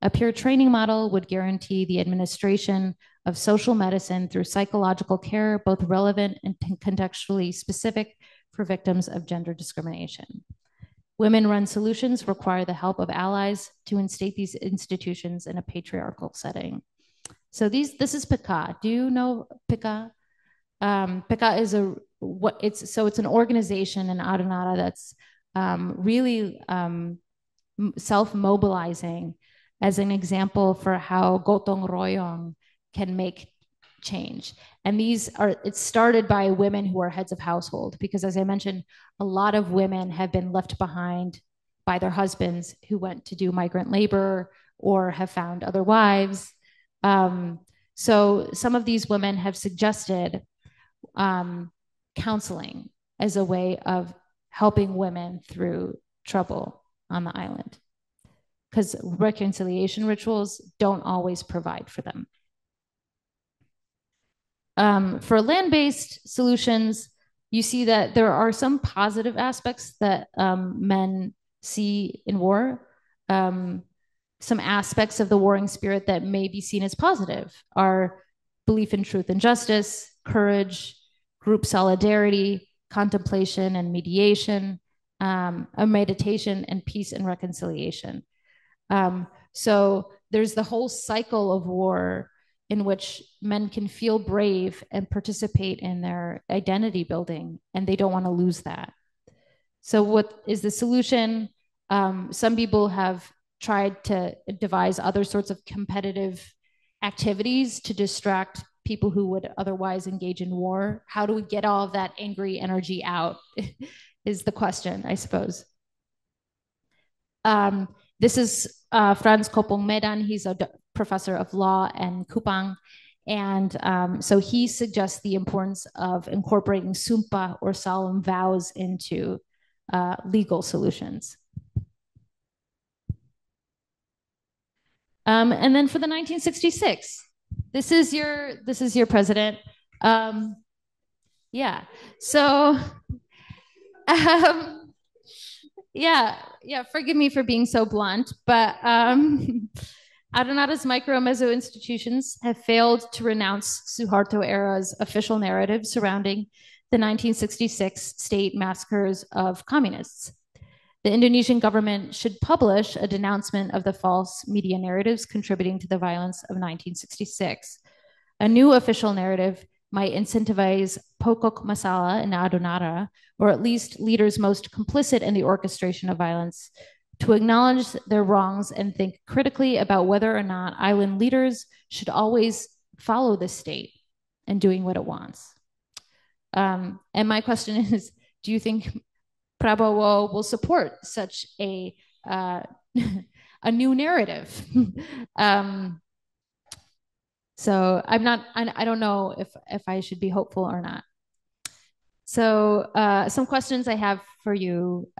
Speaker 2: A peer training model would guarantee the administration of social medicine through psychological care, both relevant and contextually specific for victims of gender discrimination. Women-run solutions require the help of allies to instate these institutions in a patriarchal setting. So this is PICA. Do you know PICA? PICA is it's an organization in Adonara that's really self-mobilizing as an example for how gotong royong can make change. And it's started by women who are heads of household, because as I mentioned, a lot of women have been left behind by their husbands who went to do migrant labor or have found other wives. So some of these women have suggested counseling as a way of helping women through trouble on the island, because reconciliation rituals don't always provide for them. For land-based solutions, you see that there are some positive aspects that men see in war. Some aspects of the warring spirit that may be seen as positive are belief in truth and justice, courage, group solidarity, contemplation and mediation, a meditation, and peace and reconciliation. So there's the whole cycle of war in which men can feel brave and participate in their identity building, and they don't want to lose that. So what is the solution? Some people have tried to devise other sorts of competitive activities to distract people who would otherwise engage in war. How do we get all of that angry energy out is the question, I suppose. This is Franz Kopong Medan. He's a professor of law in Kupang. And so he suggests the importance of incorporating sumpah or solemn vows into legal solutions. And then for the 1966, this is your president. Yeah. So, yeah. Forgive me for being so blunt, but Adonara's micro-meso institutions have failed to renounce Suharto era's official narrative surrounding the 1966 state massacres of communists. The Indonesian government should publish a denouncement of the false media narratives contributing to the violence of 1966. A new official narrative might incentivize pokok masalah in Adonara, or at least leaders most complicit in the orchestration of violence, to acknowledge their wrongs and think critically about whether or not island leaders should always follow the state and doing what it wants. And my question is, do you think Prabowo will support such a new narrative? So I don't know if I should be hopeful or not. So some questions I have for you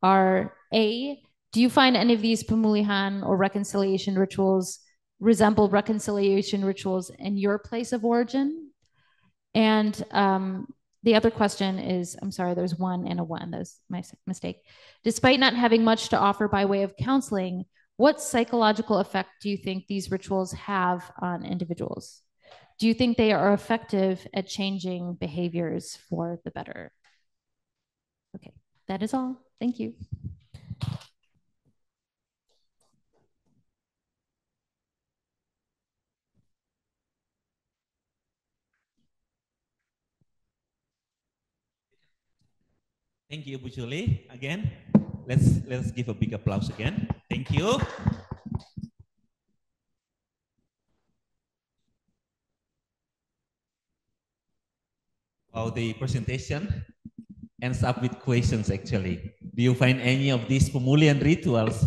Speaker 2: are, A, do you find any of these pemulihan or reconciliation rituals resemble reconciliation rituals in your place of origin? And the other question is, I'm sorry, there's one and a one, that's my mistake. Despite not having much to offer by way of counseling, what psychological effect do you think these rituals have on individuals? Do you think they are effective at changing behaviors for the better? Okay, that is all. Thank you.
Speaker 1: Thank you, Bu Julie. Again, let's give a big applause again. Thank you. Wow, the presentation ends up with questions actually. Do you find any of these pemulihan rituals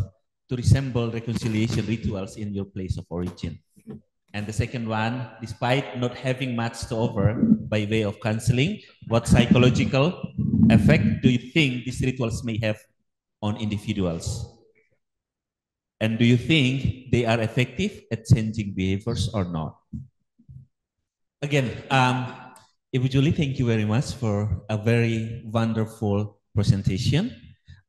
Speaker 1: to resemble reconciliation rituals in your place of origin? And the second one, despite not having much to offer by way of counseling, what psychological effect do you think these rituals may have on individuals? And do you think they are effective at changing behaviors or not? Again, Ibu Julie, thank you very much for a very wonderful presentation.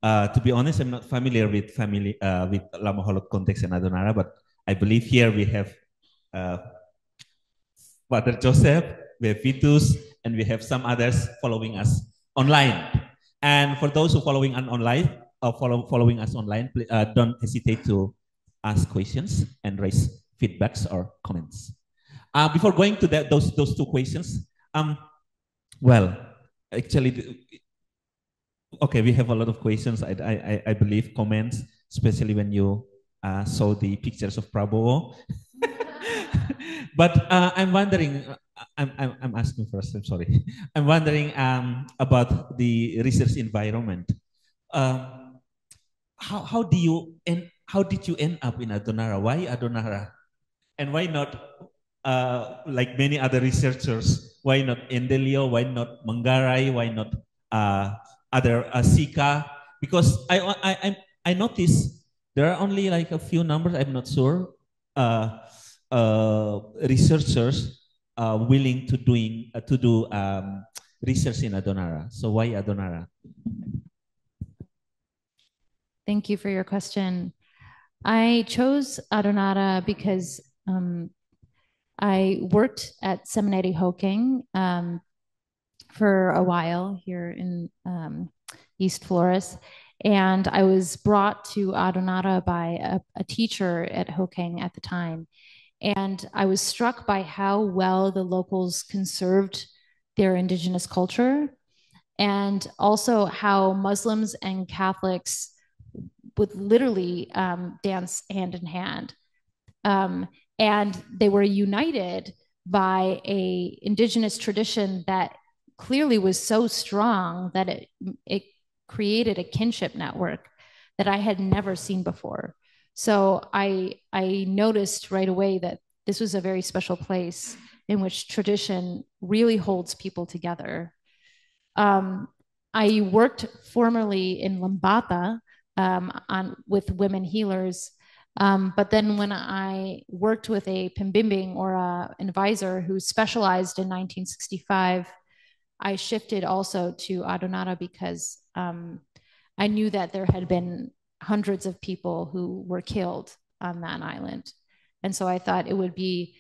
Speaker 1: To be honest, I'm not familiar with Lama Holot context and Adonara, but I believe here we have Father Joseph, we have Vitus, and we have some others following us online. And for those who following us online, please, don't hesitate to ask questions and raise feedbacks or comments. Before going to those two questions, well, actually, okay, we have a lot of questions. I believe comments, especially when you saw the pictures of Prabowo. But I'm wondering, I'm asking first, I'm sorry. I'm wondering about the research environment. How did you end up in Adonara? Why Adonara? And why not, like many other researchers, why not Endelio? Why not Manggarai? Why not other Sika? Because I noticed there are only like a few numbers, I'm not sure, researchers willing to do research in Adonara. So why Adonara?
Speaker 2: Thank you for your question. I chose Adonara because I worked at Seminary Hoking for a while here in East Flores, and I was brought to Adonara by a teacher at Hoking at the time. And I was struck by how well the locals conserved their indigenous culture, and also how Muslims and Catholics would literally dance hand in hand. And they were united by an indigenous tradition that clearly was so strong that it created a kinship network that I had never seen before. So I noticed right away that this was a very special place in which tradition really holds people together. I worked formerly in Lambata with women healers. But then when I worked with a pembimbing or an advisor who specialized in 1965, I shifted also to Adonara because I knew that there had been hundreds of people who were killed on that island. And so I thought it would be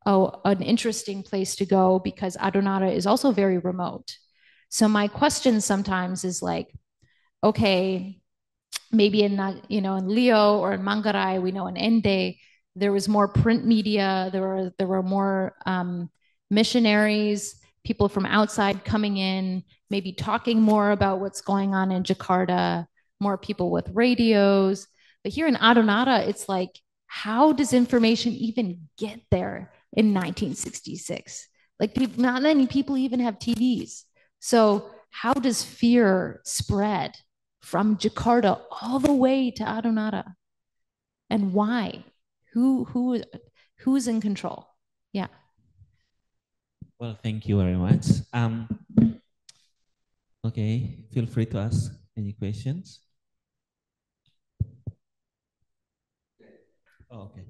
Speaker 2: an interesting place to go because Adonara is also very remote. So my question sometimes is like, okay, maybe in in Leo or in Manggarai, we know in Ende, there was more print media, there were more missionaries, people from outside coming in, maybe talking more about what's going on in Jakarta, more people with radios. But here in Adonara, it's like, how does information even get there in 1966? Like, not many people even have TVs. So how does fear spread from Jakarta all the way to Adonara? And why? Who's in control? Yeah.
Speaker 1: Well, thank you very much. Okay, feel free to ask any questions. Oh, okay.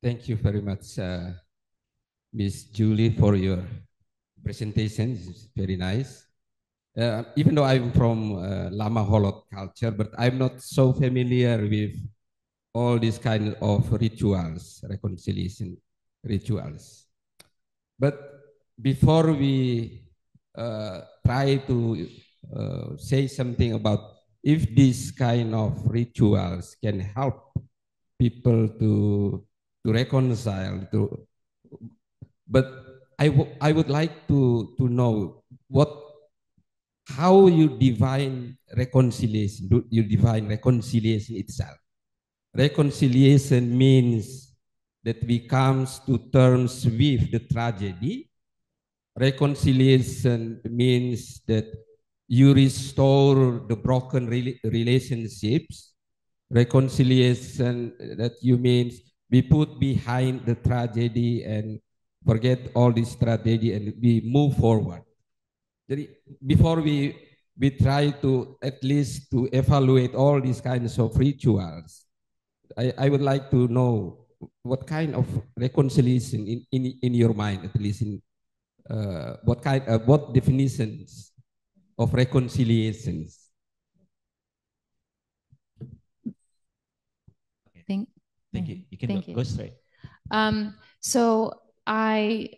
Speaker 3: Thank you very much, Miss Julie, for your presentation. It's very nice. Even though I'm from Lama Holot culture, but I'm not so familiar with all these kind of rituals, reconciliation rituals. But before we try to say something about if this kind of rituals can help people to reconcile, but I would like to know how you define reconciliation. Do you define reconciliation itself? Reconciliation means that we come to terms with the tragedy. Reconciliation means that you restore the broken relationships. Reconciliation, that you means we put behind the tragedy and forget all this tragedy and we move forward. Jadi, before we try to at least to evaluate all these kinds of rituals, I would like to know what kind of reconciliation in your mind, at least in what definitions of reconciliations.
Speaker 1: Thank you. You can go straight.
Speaker 2: So I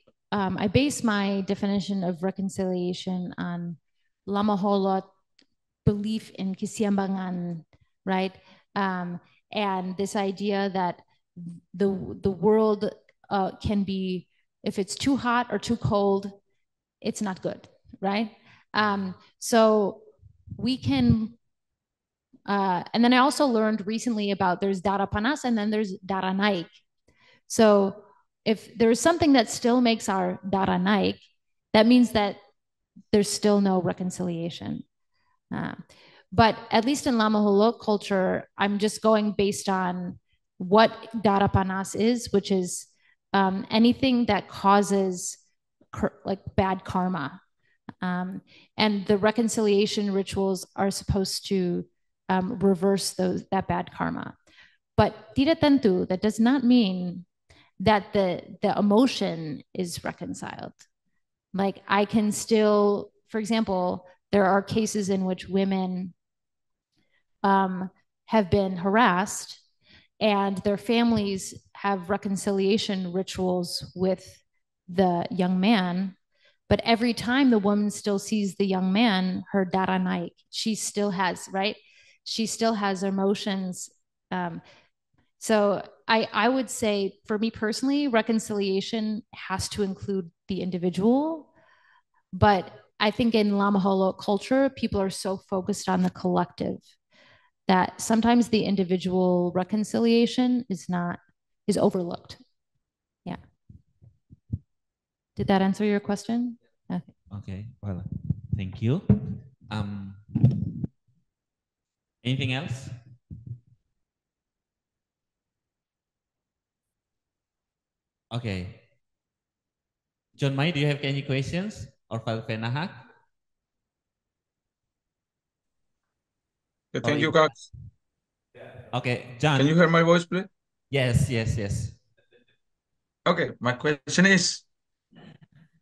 Speaker 2: base my definition of reconciliation on Lama Holot belief in Kisiambangan, right? And this idea that the world can be, if it's too hot or too cold, it's not good, right? So we can, and then I also learned recently about there's dara panas and then there's dara naik. So if there's something that still makes our dara naik, that means that there's still no reconciliation. But at least in Lama Holot culture, I'm just going based on what dara panas is, which is anything that causes like bad karma. And the reconciliation rituals are supposed to reverse that bad karma. But tidak tentu, that does not mean that the emotion is reconciled. Like I can still, for example, there are cases in which women have been harassed and their families have reconciliation rituals with the young man. But every time the woman still sees the young man, her dara naik, she still has, right? She still has emotions. So I would say, for me personally, reconciliation has to include the individual. But I think in Lama Holot culture, people are so focused on the collective that sometimes the individual reconciliation is overlooked. Yeah. Did that answer your question?
Speaker 1: Okay. Well, thank you. Anything else? Okay. John Mai, do you have any questions? Or Falfenahak?
Speaker 4: Thank you, Kak.
Speaker 1: Okay, John.
Speaker 4: Can you hear my voice, please?
Speaker 1: Yes, yes, yes.
Speaker 4: Okay, my question is,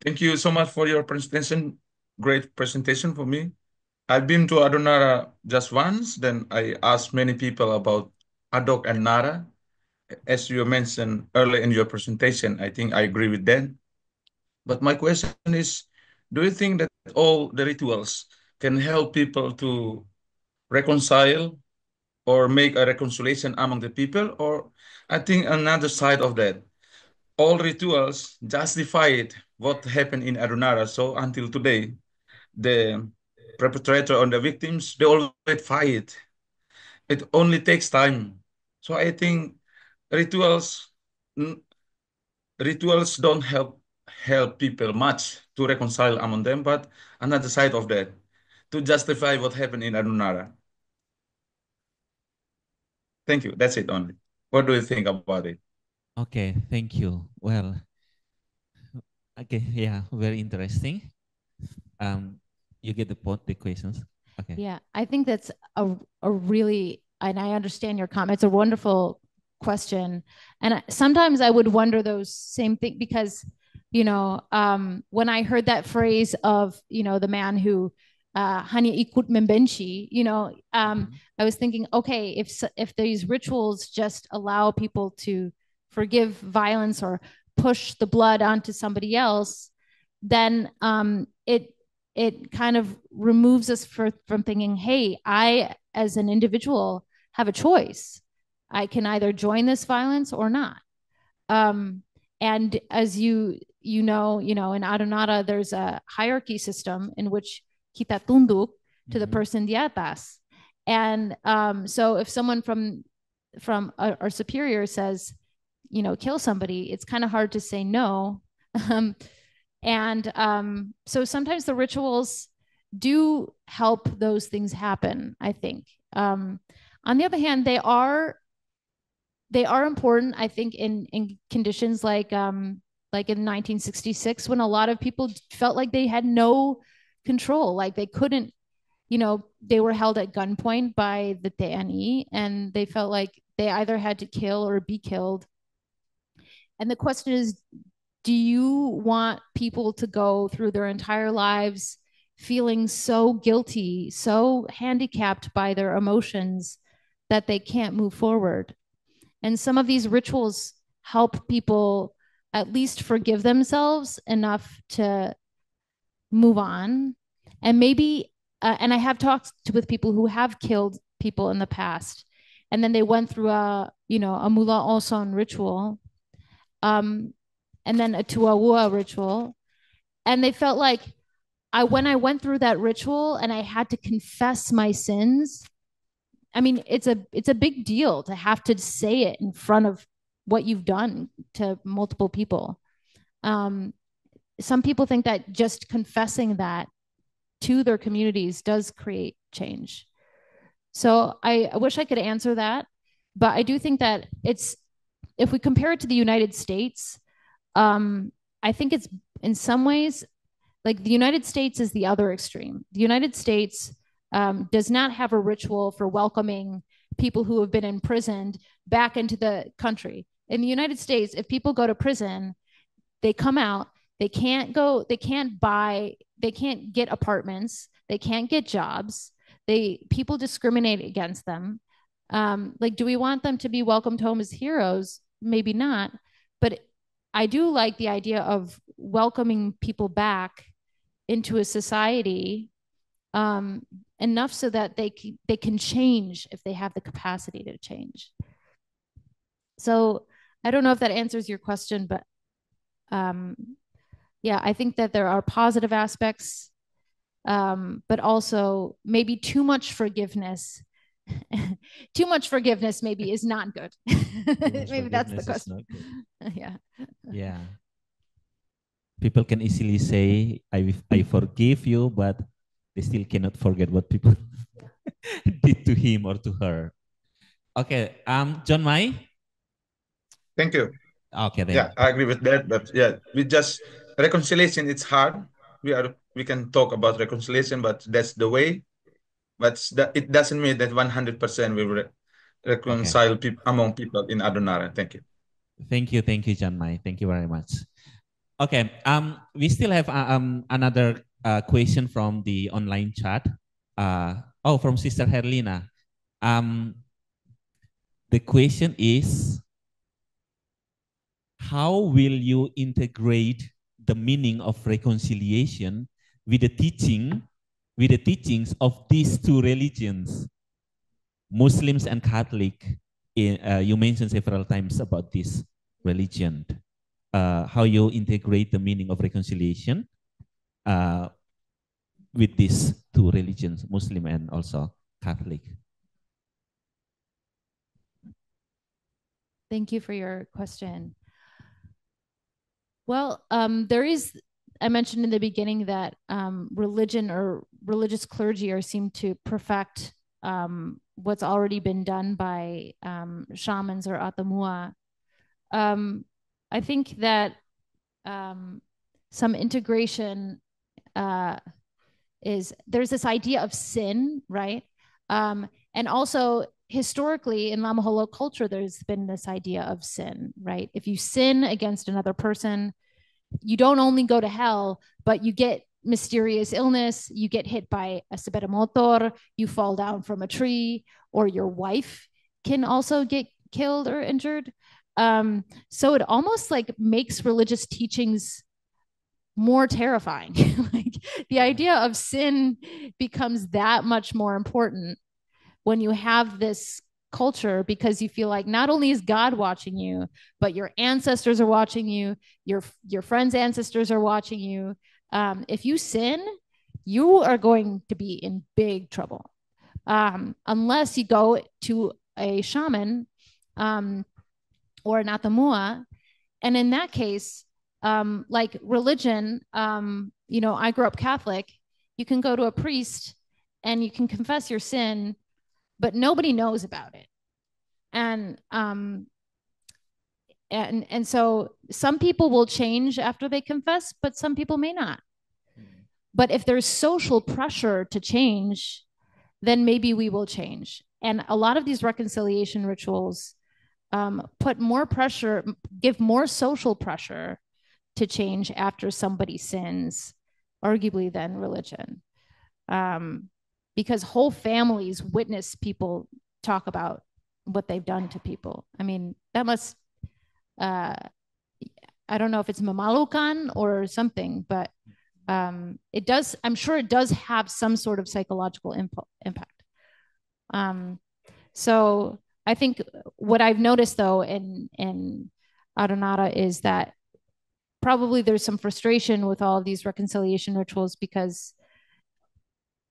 Speaker 4: thank you so much for your presentation. Great presentation for me. I've been to Adonara just once, then I asked many people about Adok and Nara. As you mentioned earlier in your presentation, I think I agree with that. But my question is, do you think that all the rituals can help people to reconcile or make a reconciliation among the people? Or I think another side of that, all rituals justified what happened in Adonara. So until today, the perpetrator and the victims, they always fight. It only takes time. So I think rituals n- rituals don't help people much to reconcile among them, but another side of that, to justify what happened in Adonara. Thank you. That's it only. What do you think about it?
Speaker 1: Okay, thank you. Well, okay, yeah, very interesting. You get the questions. Okay.
Speaker 2: Yeah, I think that's a really, and I understand your comment. It's a wonderful question. And sometimes I would wonder those same things because, when I heard that phrase of, the man who hanya ikut membenci, I was thinking, okay, if these rituals just allow people to forgive violence or push the blood onto somebody else, then it kind of removes us from thinking, hey, I, as an individual, have a choice. I can either join this violence or not. And as you know, in Adonara, there's a hierarchy system in which kita tunduk to the person di atas. And so if someone from our superior says, kill somebody, it's kind of hard to say no. And so sometimes the rituals do help those things happen, I think. On the other hand, they are important, I think, in conditions like in 1966, when a lot of people felt like they had no control, like they couldn't, they were held at gunpoint by the TNI, and they felt like they either had to kill or be killed. And the question is, do you want people to go through their entire lives feeling so guilty, so handicapped by their emotions that they can't move forward? And some of these rituals help people at least forgive themselves enough to move on. And maybe, and I have talked with people who have killed people in the past, and then they went through a Mula Oson ritual. And then a Tuawua ritual. And they felt like when I went through that ritual and I had to confess my sins, I mean, it's a big deal to have to say it in front of what you've done to multiple people. Some people think that just confessing that to their communities does create change. So I wish I could answer that, but I do think that if we compare it to the United States, I think it's in some ways like the United States is the other extreme. The United States does not have a ritual for welcoming people who have been imprisoned back into the country. In the United States, if people go to prison, they come out, they can't get apartments, they can't get jobs, people discriminate against them. Like, do we want them to be welcomed home as heroes? Maybe not, but I do like the idea of welcoming people back into a society enough so that they can change if they have the capacity to change. So I don't know if that answers your question, but yeah, I think that there are positive aspects, but also maybe too much forgiveness. Too much forgiveness maybe is not good. Maybe that's the question. Yeah.
Speaker 1: Yeah. People can easily say, I forgive you, but they still cannot forget what people. did to him or to her. Okay, John Mai.
Speaker 4: Thank you.
Speaker 1: Okay, then.
Speaker 4: Yeah, I agree with that. But yeah, we just reconciliation. It's hard. We can talk about reconciliation, but that's the way. But it doesn't mean that 100% we will reconcile among people in Adonara. Thank you.
Speaker 1: Thank you, John Mai. Thank you very much. Okay, we still have another question from the online chat. From Sister Herlina. The question is, how will you integrate the meaning of reconciliation with the teachings of these two religions, Muslims and Catholic? You mentioned several times about this religion. How you integrate the meaning of reconciliation with these two religions, Muslim and also Catholic.
Speaker 2: Thank you for your question. Well, I mentioned in the beginning that religion or religious clergy are seen to perfect what's already been done by shamans or atamua. I think that some integration there's this idea of sin, right? And also historically in Lama Holo culture, there's been this idea of sin, right? If you sin against another person, you don't only go to hell, but you get mysterious illness, you get hit by a sepeda motor, you fall down from a tree, or your wife can also get killed or injured. So it almost like makes religious teachings more terrifying. Like the idea of sin becomes that much more important when you have this culture, because you feel like not only is God watching you, but your ancestors are watching you, your friends' ancestors are watching you. If you sin, you are going to be in big trouble, unless you go to a shaman or an atamua. And in that case, like religion, I grew up Catholic. You can go to a priest and you can confess your sin, but nobody knows about it. And so some people will change after they confess, but some people may not. But if there's social pressure to change, then maybe we will change. And a lot of these reconciliation rituals put more pressure, give more social pressure to change after somebody sins, arguably, than religion. Because whole families witness people talk about what they've done to people. I mean, that must, I don't know if it's mamalukan or something, but it does, I'm sure it does have some sort of psychological impact. So I think what I've noticed though in Adonara is that probably there's some frustration with all of these reconciliation rituals because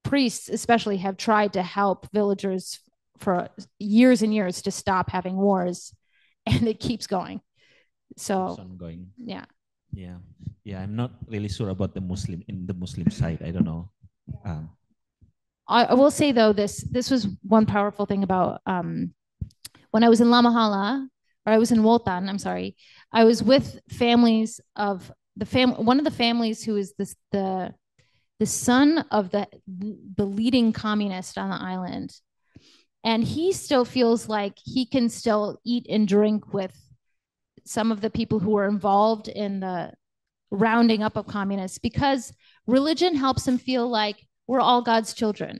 Speaker 2: priests especially have tried to help villagers for years and years to stop having wars, and it keeps going. So
Speaker 1: keeps on going.
Speaker 2: Yeah.
Speaker 1: I'm not really sure about the Muslim side. I don't know.
Speaker 2: I will say though, this was one powerful thing about when I was in Lamahala, or I was in Wotan, I'm sorry, I was with families of one of the families who is the son of the leading communist on the island. And he still feels like he can still eat and drink with some of the people who were involved in the rounding up of communists, because religion helps him feel like we're all God's children.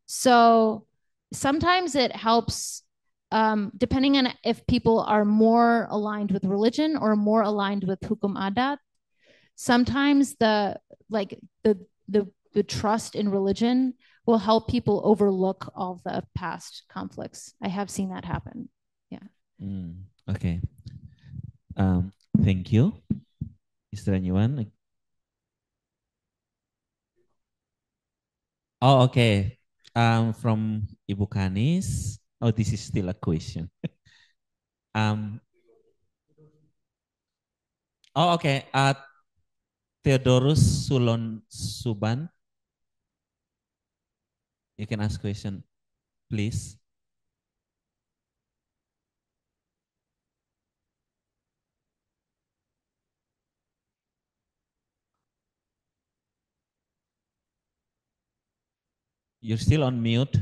Speaker 2: So sometimes it helps, depending on if people are more aligned with religion or more aligned with hukum adat. Sometimes the trust in religion will help people overlook all the past conflicts. I have seen that happen. Yeah.
Speaker 1: Okay. Thank you. Is there anyone? Oh, okay. From Ibu Kanis. Oh, this is still a question. Okay. Theodorus Sulon Suban. You can ask question, please. You're still on mute.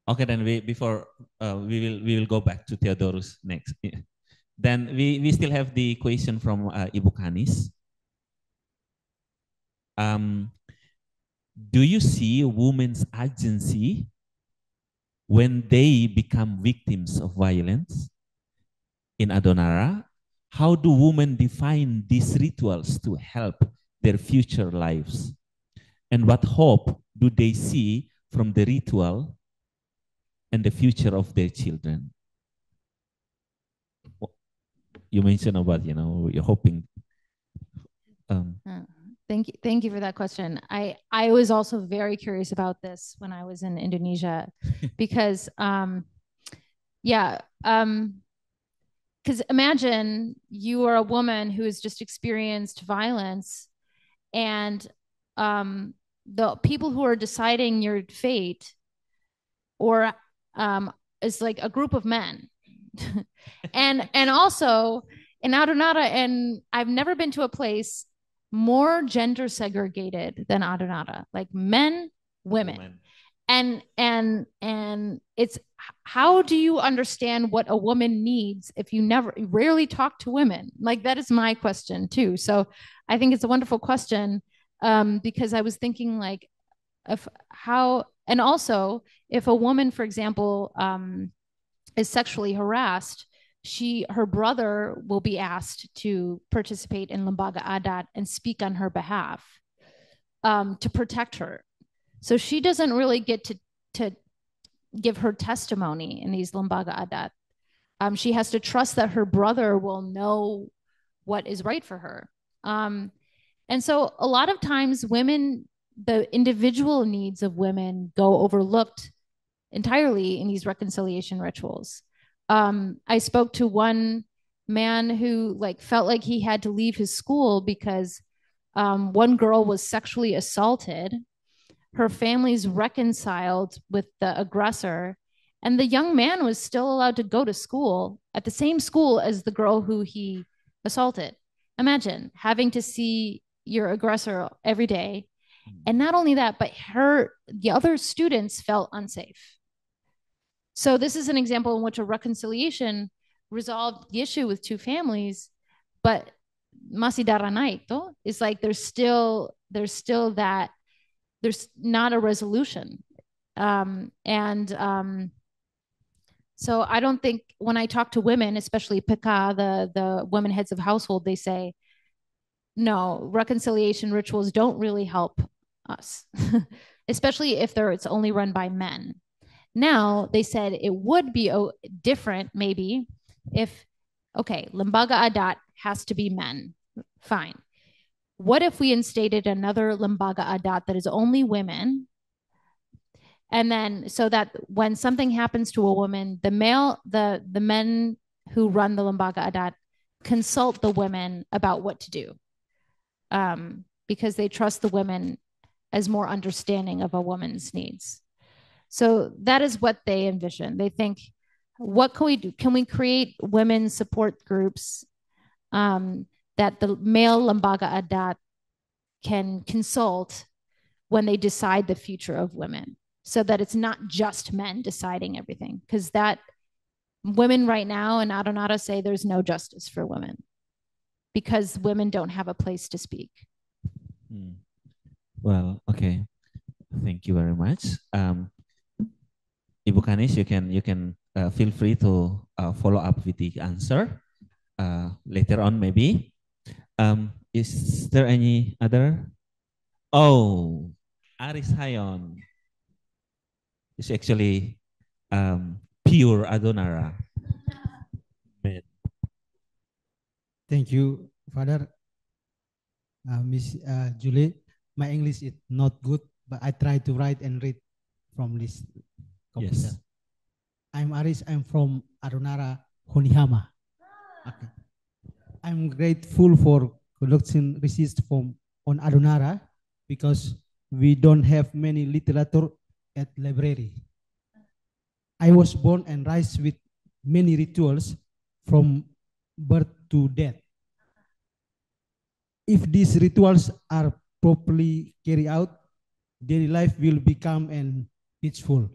Speaker 1: Okay, then we will go back to Theodorus next. Then we still have the question from Ibu Kanis. Do you see women's agency when they become victims of violence in Adonara? How do women define these rituals to help their future lives? And what hope do they see from the ritual and the future of their children? You mentioned about, you're hoping.
Speaker 2: Thank you for that question. I was also very curious about this when I was in Indonesia, because because imagine you are a woman who has just experienced violence, and the people who are deciding your fate or is like a group of men. and also in Adonara, and I've never been to a place more gender segregated than Adonara, like men, women. And it's, how do you understand what a woman needs if you rarely talk to women? Like, that is my question too. So I think it's a wonderful question, because I was thinking like of how, and also if a woman, for example, is sexually harassed, her brother will be asked to participate in Lembaga Adat and speak on her behalf, to protect her. So she doesn't really get to give her testimony in these Lembaga Adat. She has to trust that her brother will know what is right for her. And so a lot of times women, the individual needs of women go overlooked entirely in these reconciliation rituals. I spoke to one man who felt like he had to leave his school because one girl was sexually assaulted. Her family's reconciled with the aggressor, and the young man was still allowed to go to school at the same school as the girl who he assaulted. Imagine having to see your aggressor every day. And not only that, but the other students felt unsafe. So this is an example in which a reconciliation resolved the issue with two families, but masih darah naik, though. It's like there's still that, there's not a resolution. So I don't think, when I talk to women, especially PK, the women heads of household, they say, no, reconciliation rituals don't really help us, especially if it's only run by men. Now, they said it would be different maybe if, okay, Lembaga Adat has to be men. Fine. What if we instated another Lembaga Adat that is only women? And then, so that when something happens to a woman, the men who run the Lembaga Adat consult the women about what to do, because they trust the women as more understanding of a woman's needs. So that is what they envision. They think, what can we do? Can we create women's support groups that the male Lembaga Adat can consult when they decide the future of women, so that it's not just men deciding everything? Because that women right now in Adonara say there's no justice for women because women don't have a place to speak.
Speaker 1: Well, okay. Thank you very much. Ibu Kanis, you can feel free to follow up with the answer later on, maybe. Is there any other? Oh, Aris Hayon is actually pure Adonara.
Speaker 5: Thank you, Father. Miss Julie, my English is not good, but I try to write and read from this computer. Yes. I'm Aris. I'm from Adonara, Honihama. Okay. I'm grateful for conduction received from on Adonara because we don't have many literature at library. I was born and raised with many rituals from birth to death. If these rituals are properly carried out, daily life will become an peaceful.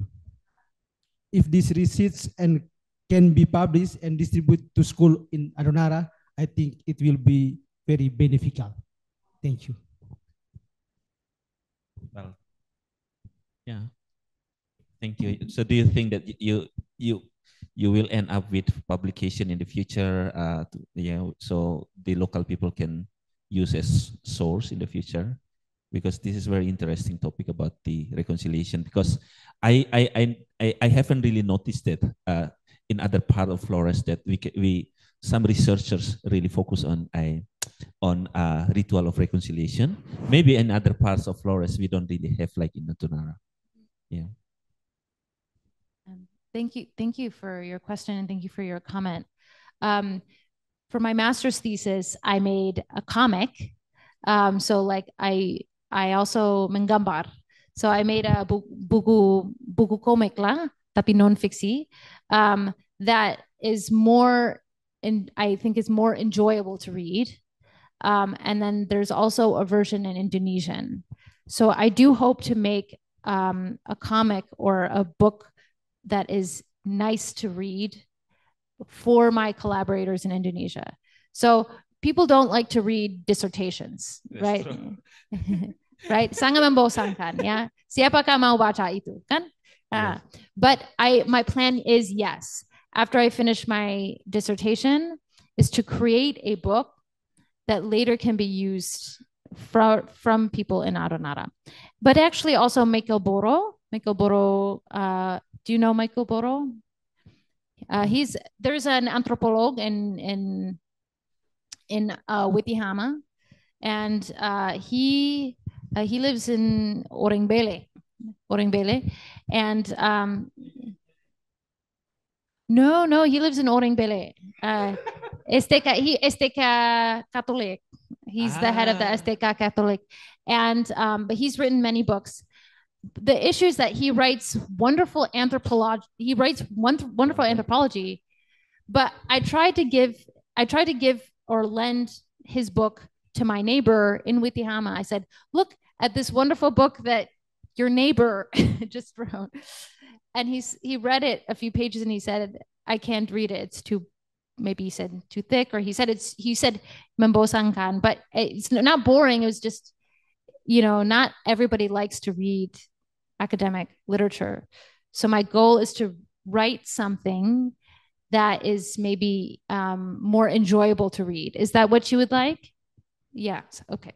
Speaker 5: If these receipts and can be published and distributed to school in Adonara, I think it will be very beneficial. Thank you.
Speaker 1: Well, yeah. Thank you. So do you think that you will end up with publication in the future? So the local people can use as source in the future, because this is very interesting topic about the reconciliation. Because I haven't really noticed that in other part of Flores that some researchers really focus on ritual of reconciliation. Maybe in other parts of Flores we don't really have, like in Adonara. Yeah.
Speaker 2: Thank you for your question, and thank you for your comment. For my master's thesis, I made a comic. So like I also menggambar. So I made a buku komik lah, tapi non-fiksi, that is more, and I think is more enjoyable to read. And then there's also a version in Indonesian. So I do hope to make a comic or a book that is nice to read for my collaborators in Indonesia. So people don't like to read dissertations, right? Right? Sangat membosankan, ya. Siapakah mau baca itu, kan? Yes. But my plan is, yes, after I finish my dissertation, is to create a book that later can be used from people in Adonara. But actually also Michael Boro, do you know Michael Boro? There's an anthropologist in Witihama, and he lives in Oringbele, and no, he lives in Oringbele. STK Catholic. He's the head of the STK Catholic, and but he's written many books. The issue is that he writes wonderful anthropology. He writes wonderful anthropology, but I tried to give or lend his book to my neighbor in Witihama. I said, look at this wonderful book that your neighbor just wrote. And he read it a few pages and he said, I can't read it. It's too, maybe he said too thick, or he said membosankan, but it's not boring. It was just, not everybody likes to read academic literature. So my goal is to write something that is maybe more enjoyable to read. Is that what you would like? Yes. Okay.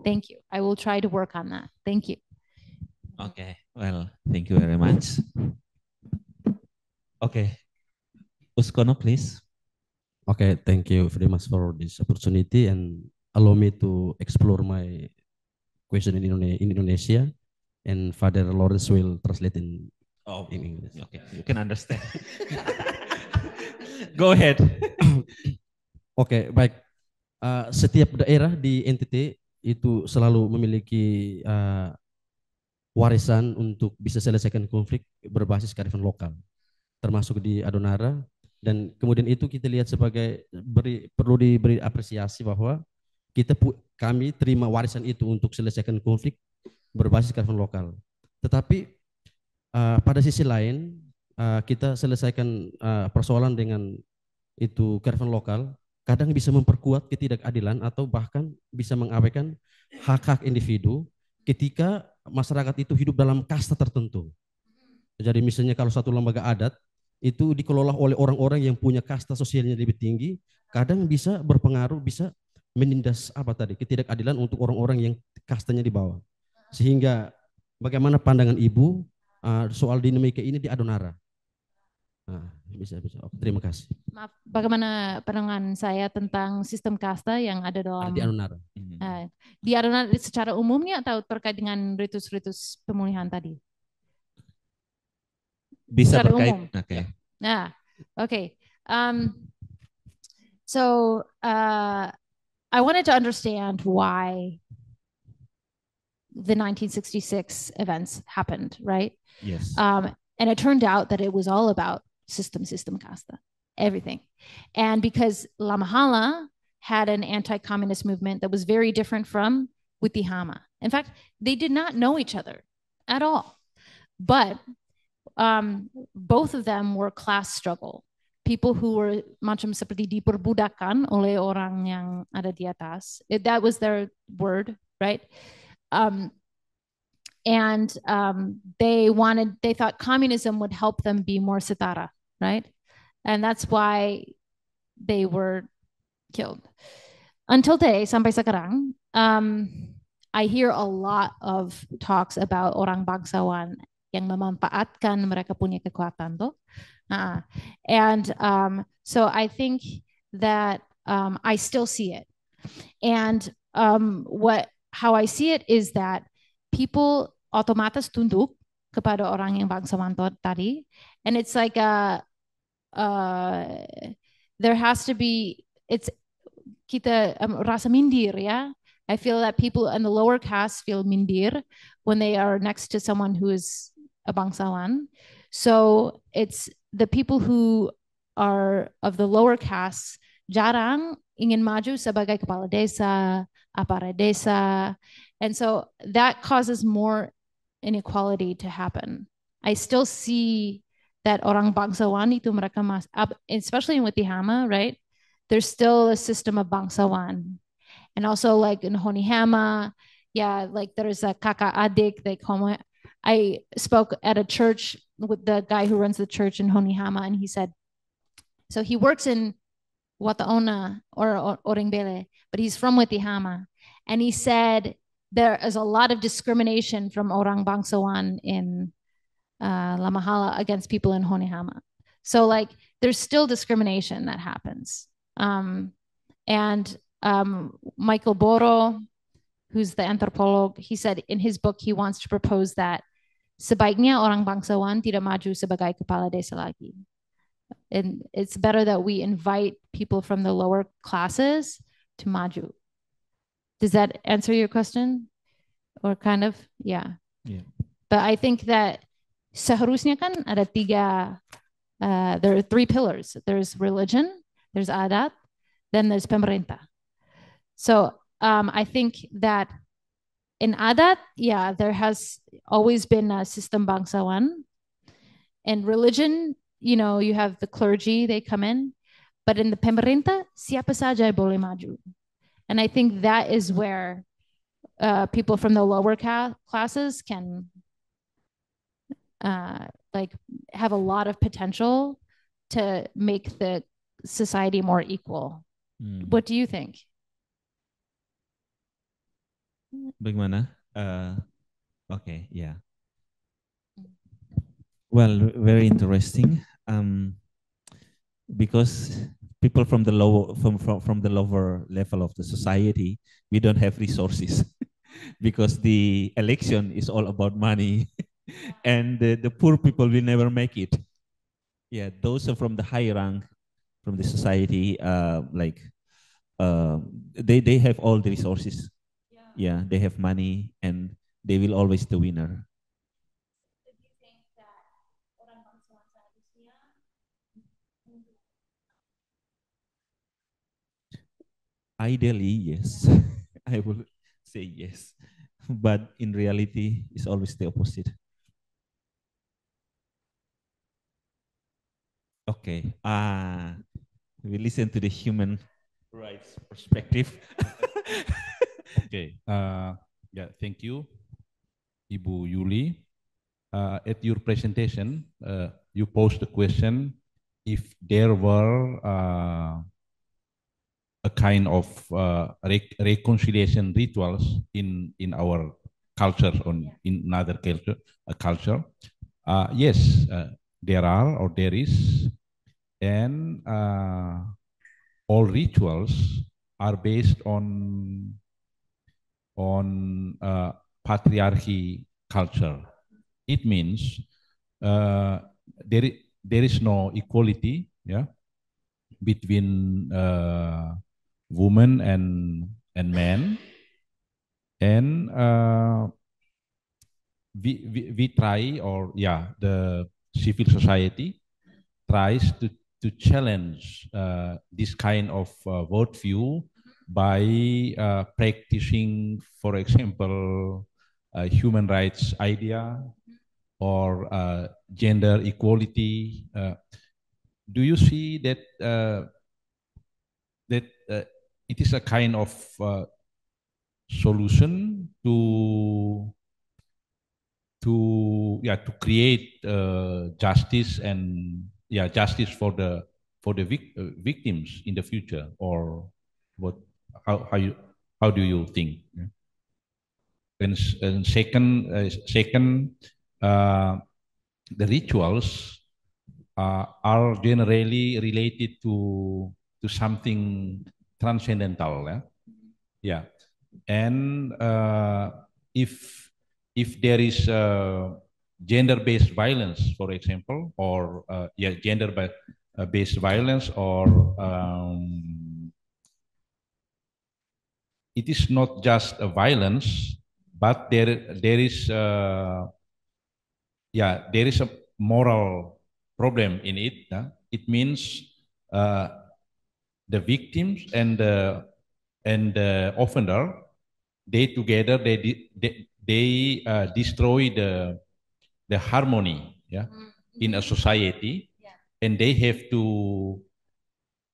Speaker 2: Thank you. I will try to work on that. Thank you.
Speaker 1: Okay. Well, thank you very much. Okay. Uskono, please.
Speaker 6: Okay. Thank you very much for this opportunity, and allow me to explore my question in Indonesia, and Father Lawrence will translate in English.
Speaker 1: Okay, you can understand. Go ahead.
Speaker 6: Oke, baik. Setiap daerah di NTT itu selalu memiliki warisan untuk bisa selesaikan konflik berbasis kearifan lokal, termasuk di Adonara. Dan kemudian itu kita lihat sebagai perlu diberi apresiasi bahwa kami terima warisan itu untuk selesaikan konflik berbasis kearifan lokal. Tetapi pada sisi lain kita selesaikan persoalan dengan itu kearifan lokal, kadang bisa memperkuat ketidakadilan atau bahkan bisa mengabaikan hak-hak individu ketika masyarakat itu hidup dalam kasta tertentu. Jadi misalnya kalau satu lembaga adat itu dikelola oleh orang-orang yang punya kasta sosialnya lebih tinggi, kadang bisa berpengaruh, bisa menindas ketidakadilan untuk orang-orang yang kastanya di bawah. Sehingga bagaimana pandangan Ibu soal dinamika ini di Adonara? Bisa. Terima kasih.
Speaker 2: Maaf, bagaimana pandangan saya tentang sistem kasta yang ada dalam
Speaker 6: di Adonara?
Speaker 2: Di Adonara secara umumnya atau terkait dengan ritus-ritus pemulihan tadi?
Speaker 1: Bisa
Speaker 2: secara
Speaker 1: terkait.
Speaker 2: Umum.
Speaker 1: Okay.
Speaker 2: Nah, okay. So I wanted to understand why the 1966 events happened, right?
Speaker 1: Yes.
Speaker 2: And it turned out that it was all about system kasta, everything. And because La Mahala had an anti-communist movement that was very different from Witihama. In fact, they did not know each other at all. But both of them were class struggle. People who were macam seperti diperbudakan oleh orang yang ada di atas. That was their word, right? They thought communism would help them be more setara, right? And that's why they were killed. Until today, sampai sekarang, I hear a lot of talks about orang bangsawan yang memanfaatkan mereka punya kekuatan tuh. So I think that I still see it. And how I see it is that people otomatis tunduk kepada orang yang bangsawan tadi. And it's like there has to be, it's kita rasa mindir, ya. I feel that people in the lower caste feel mindir when they are next to someone who is a bangsawan. So it's the people who are of the lower caste jarang ingin maju sebagai kepala desa, apara desa. And so that causes more inequality to happen. I still see that orang bangsawan itu mereka especially in Witihama, right? There's still a system of bangsawan. And also like in Honihama, yeah, like there's a kakak adik, they call it. I spoke at a church with the guy who runs the church in Honihama, and he said, so he works in Wataona or Oringbele, but he's from Witihama. And he said there is a lot of discrimination from orang bangsawan in La Mahala against people in Honihama. So like there's still discrimination that happens. Michael Boro, who's the anthropolog, he said in his book he wants to propose that sebaiknya orang bangsawan tidak maju sebagai kepala desa lagi. And it's better that we invite people from the lower classes to maju. Does that answer your question? Or kind of? Yeah.
Speaker 1: Yeah.
Speaker 2: But I think that seharusnya kan ada there are three pillars. There's religion, there's adat, then there's pemerintah. So I think that in adat, yeah, there has always been a system bangsawan. And religion, you know, you have the clergy, they come in. But in the pemerintah, siapa saja boleh maju. And I think that is where people from the lower classes can like have a lot of potential to make the society more equal. What do you think?
Speaker 1: Bagaimana? Okay, yeah. Well, very interesting. Because people from the lower from the lower level of the society, we don't have resources because the election is all about money, and the poor people will never make it. Yeah, those are from the high rank from the society, they have all the resources. Yeah, they have money and they will always the winner. Ideally, yes. I will say yes. But in reality, it's always the opposite. Okay. We listen to the human rights perspective.
Speaker 7: Okay. Yeah, thank you, Ibu Yuli. At your presentation, you posed the question if there were a kind of reconciliation rituals in our culture or in another culture. Yes, there are or there is, and all rituals are based on patriarchy culture. It means there is no equality, yeah, between women and men, and we try, or yeah, the civil society tries to challenge this kind of worldview by practicing, for example, human rights idea or gender equality. Do you see that it is a kind of solution to create justice and justice for the victims in the future, or what? How do you think? Yeah. And second, the rituals are generally related to something transcendental. Yeah. And if there is gender-based violence, for example, or gender-based violence, or it is not just a violence, but there is a moral problem in it. It means the victims and the offender, they together they destroy the harmony, in a society, and they have to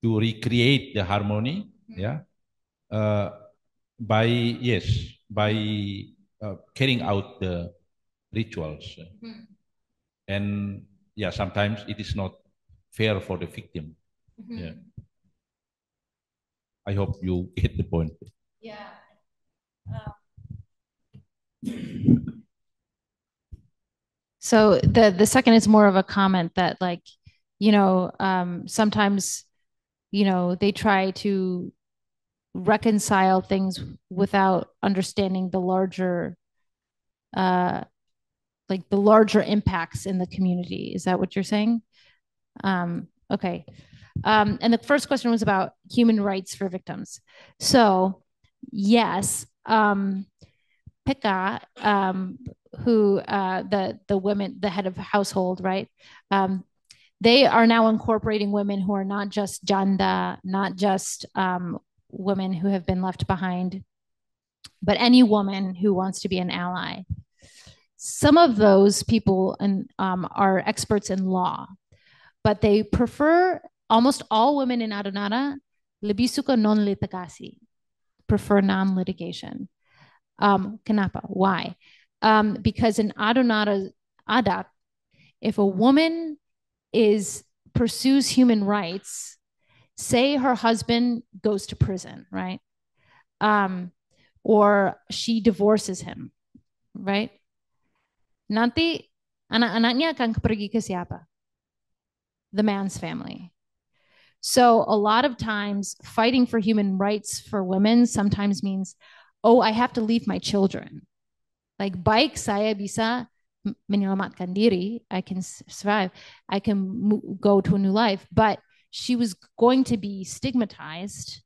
Speaker 7: recreate the harmony, by carrying out the rituals, and sometimes it is not fair for the victim. Yeah, I hope you get the point.
Speaker 2: Yeah. So the second is more of a comment that, like, sometimes, they try to reconcile things without understanding the larger, like the larger impacts in the community. Is that what you're saying? Okay. And the first question was about human rights for victims. So yes, Pika, who the women, the head of household, right? They are now incorporating women who are not just janda, not just women who have been left behind, but any woman who wants to be an ally. Some of those people are experts in law, but they prefer, almost all women in Adonara, lebih suka non-litigasi, prefer non-litigation. Kenapa? Why? Because in Adonara adat, if a woman pursues human rights, say her husband goes to prison, right? Or she divorces him, right? Nanti anak-anaknya akan pergi ke siapa? The man's family. So a lot of times fighting for human rights for women sometimes means, oh, I have to leave my children. Like, baik saya bisa menyelamatkan diri, I can survive, I can go to a new life, but she was going to be stigmatized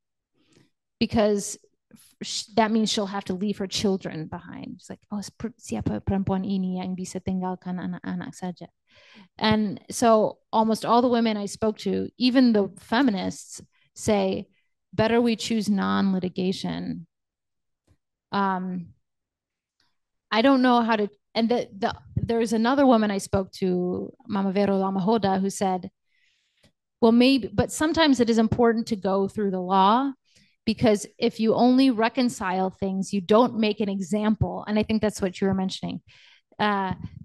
Speaker 2: because that means she'll have to leave her children behind. It's like, oh, siapa perempuan ini yang bisa tinggalkan anak-anak saja. And so almost all the women I spoke to, even the feminists, say, better we choose non-litigation. I don't know how to, and there's another woman I spoke to, Mama Vero Lama Hoda, who said, well, maybe, but sometimes it is important to go through the law, because if you only reconcile things, you don't make an example. And I think that's what you were mentioning.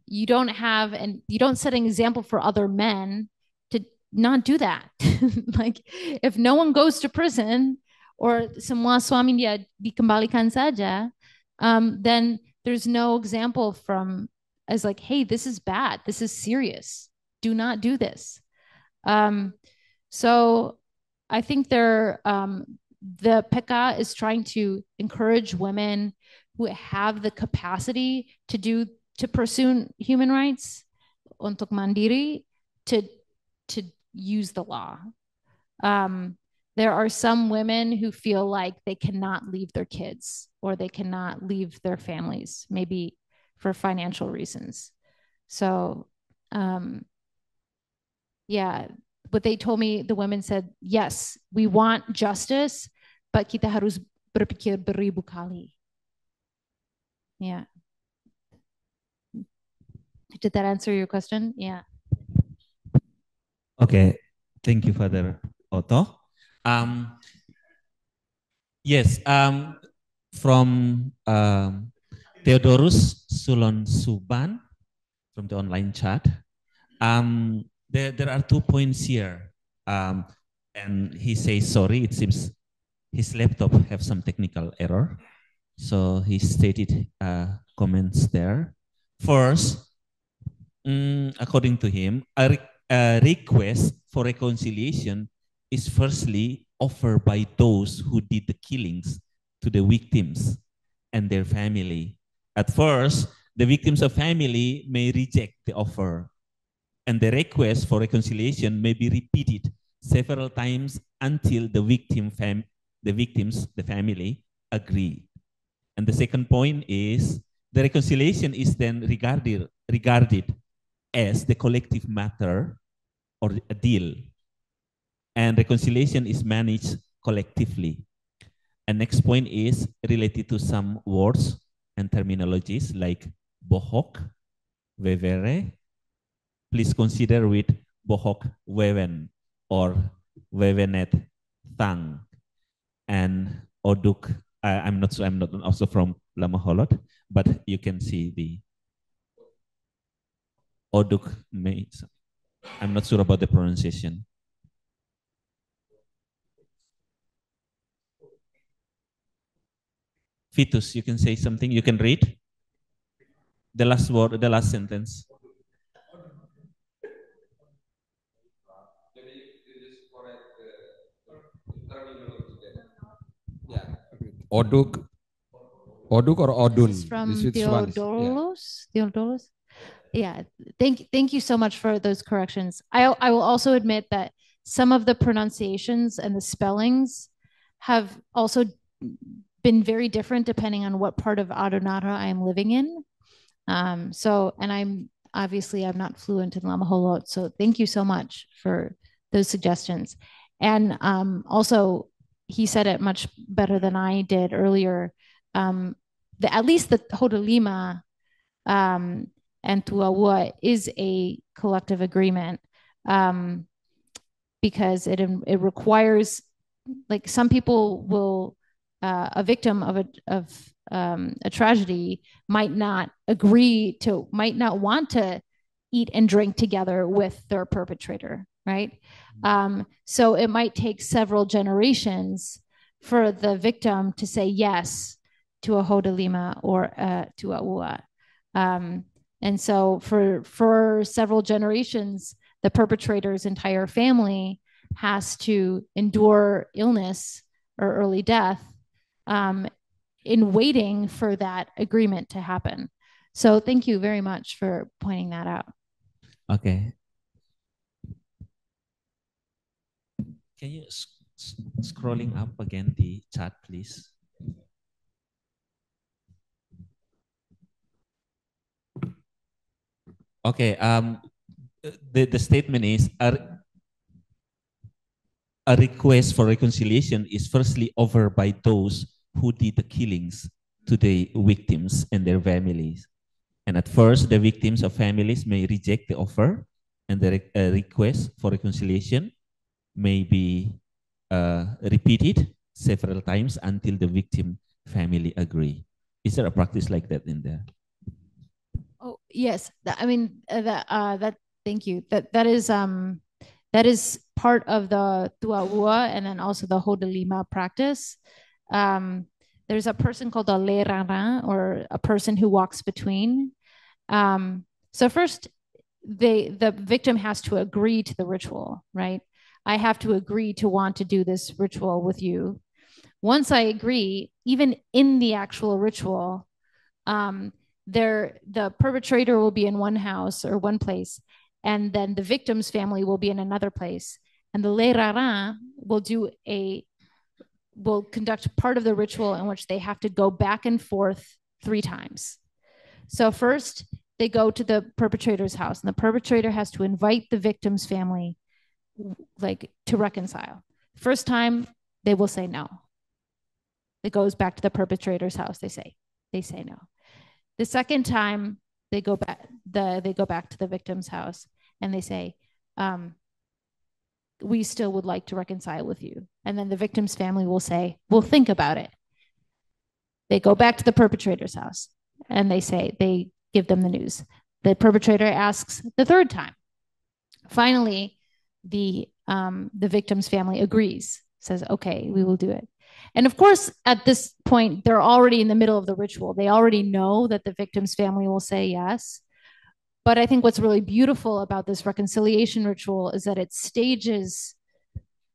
Speaker 2: You don't set an example for other men to not do that. Like, if no one goes to prison, or semua suami dia dikembalikan saja, then there's no example as like, hey, this is bad, this is serious, do not do this. So I think the PK is trying to encourage women who have the capacity to pursue human rights, untuk mandiri, to use the law. There are some women who feel like they cannot leave their kids, or they cannot leave their families, maybe for financial reasons. So, yeah, what they told me, the women said, yes, we want justice, but kita harus berpikir beribu kali. Yeah. Did that answer your question? Yeah.
Speaker 1: Okay, thank you, Father Otto. Yes, from Theodorus Sulon Suban from the online chat. There are 2 points here, and he says sorry. It seems his laptop have some technical error, so he stated comments there. First, according to him, a request for reconciliation is firstly offered by those who did the killings to the victims and their family. At first, the victims of family may reject the offer, and the request for reconciliation may be repeated several times until the victims, the family, agree. And the second point is the reconciliation is then regarded as the collective matter or a deal, and reconciliation is managed collectively. And next point is related to some words and terminologies like bohok, vevere. Please consider with bohok wewen or wewenet tang, and oduk. I'm not also from Lama Holot, but you can see the oduk. I'm not sure about the pronunciation. Fetus, you can say something. You can read the last word, the last sentence.
Speaker 3: Yeah. Oduk or Odun.
Speaker 2: This is from Theodoros. Yeah. Theodoros. Yeah. Thank you so much for those corrections. I will also admit that some of the pronunciations and the spellings have also been very different depending on what part of Adonara I'm living in. And I'm not fluent in Lama Holot, so thank you so much for those suggestions. And also, he said it much better than I did earlier. At least the Hodolima and Tuawa is a collective agreement because it requires, like, some people will, a victim of a tragedy might not want to eat and drink together with their perpetrator, right? So it might take several generations for the victim to say yes to a Hodolima or to a Ua. And so for several generations, the perpetrator's entire family has to endure illness or early death in waiting for that agreement to happen. So thank you very much for pointing that out.
Speaker 1: Okay. Can you scrolling up again the chat, please? Okay. The statement is a request for reconciliation is firstly offered by those who did the killings to the victims and their families. And at first, the victims of families may reject the offer, and the request for reconciliation may be repeated several times until the victim family agree. Is there a practice like that in there?
Speaker 2: Oh, yes. Thank you. That is part of the Tuaua and then also the Hodolima practice. There's a person called a Lerara, or a person who walks between. So first, the victim has to agree to the ritual, right? I have to agree to want to do this ritual with you. Once I agree, even in the actual ritual, the perpetrator will be in one house or one place, and then the victim's family will be in another place. And the Lerara will conduct part of the ritual in which they have to go back and forth 3 times. So first, they go to the perpetrator's house, and the perpetrator has to invite the victim's family, like, to reconcile. First time, they will say no. It goes back to the perpetrator's house. They say no. The second time, they go back to the victim's house, and they say, we still would like to reconcile with you. And then the victim's family will say, we'll think about it. They go back to the perpetrator's house, and they give them the news. The perpetrator asks the third time. Finally, the victim's family agrees, says, okay, we will do it. And of course, at this point, they're already in the middle of the ritual. They already know that the victim's family will say yes. But I think what's really beautiful about this reconciliation ritual is that it stages,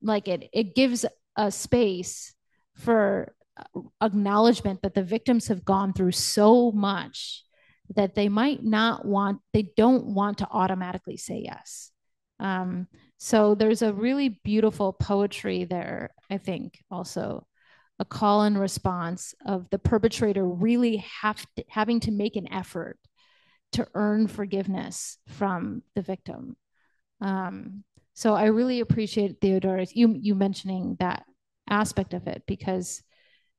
Speaker 2: like, it gives a space for acknowledgement that the victims have gone through so much that they don't want to automatically say yes. So there's a really beautiful poetry there, I think, also a call and response of the perpetrator really having to make an effort to earn forgiveness from the victim. So I really appreciate, Theodorus, you mentioning that aspect of it, because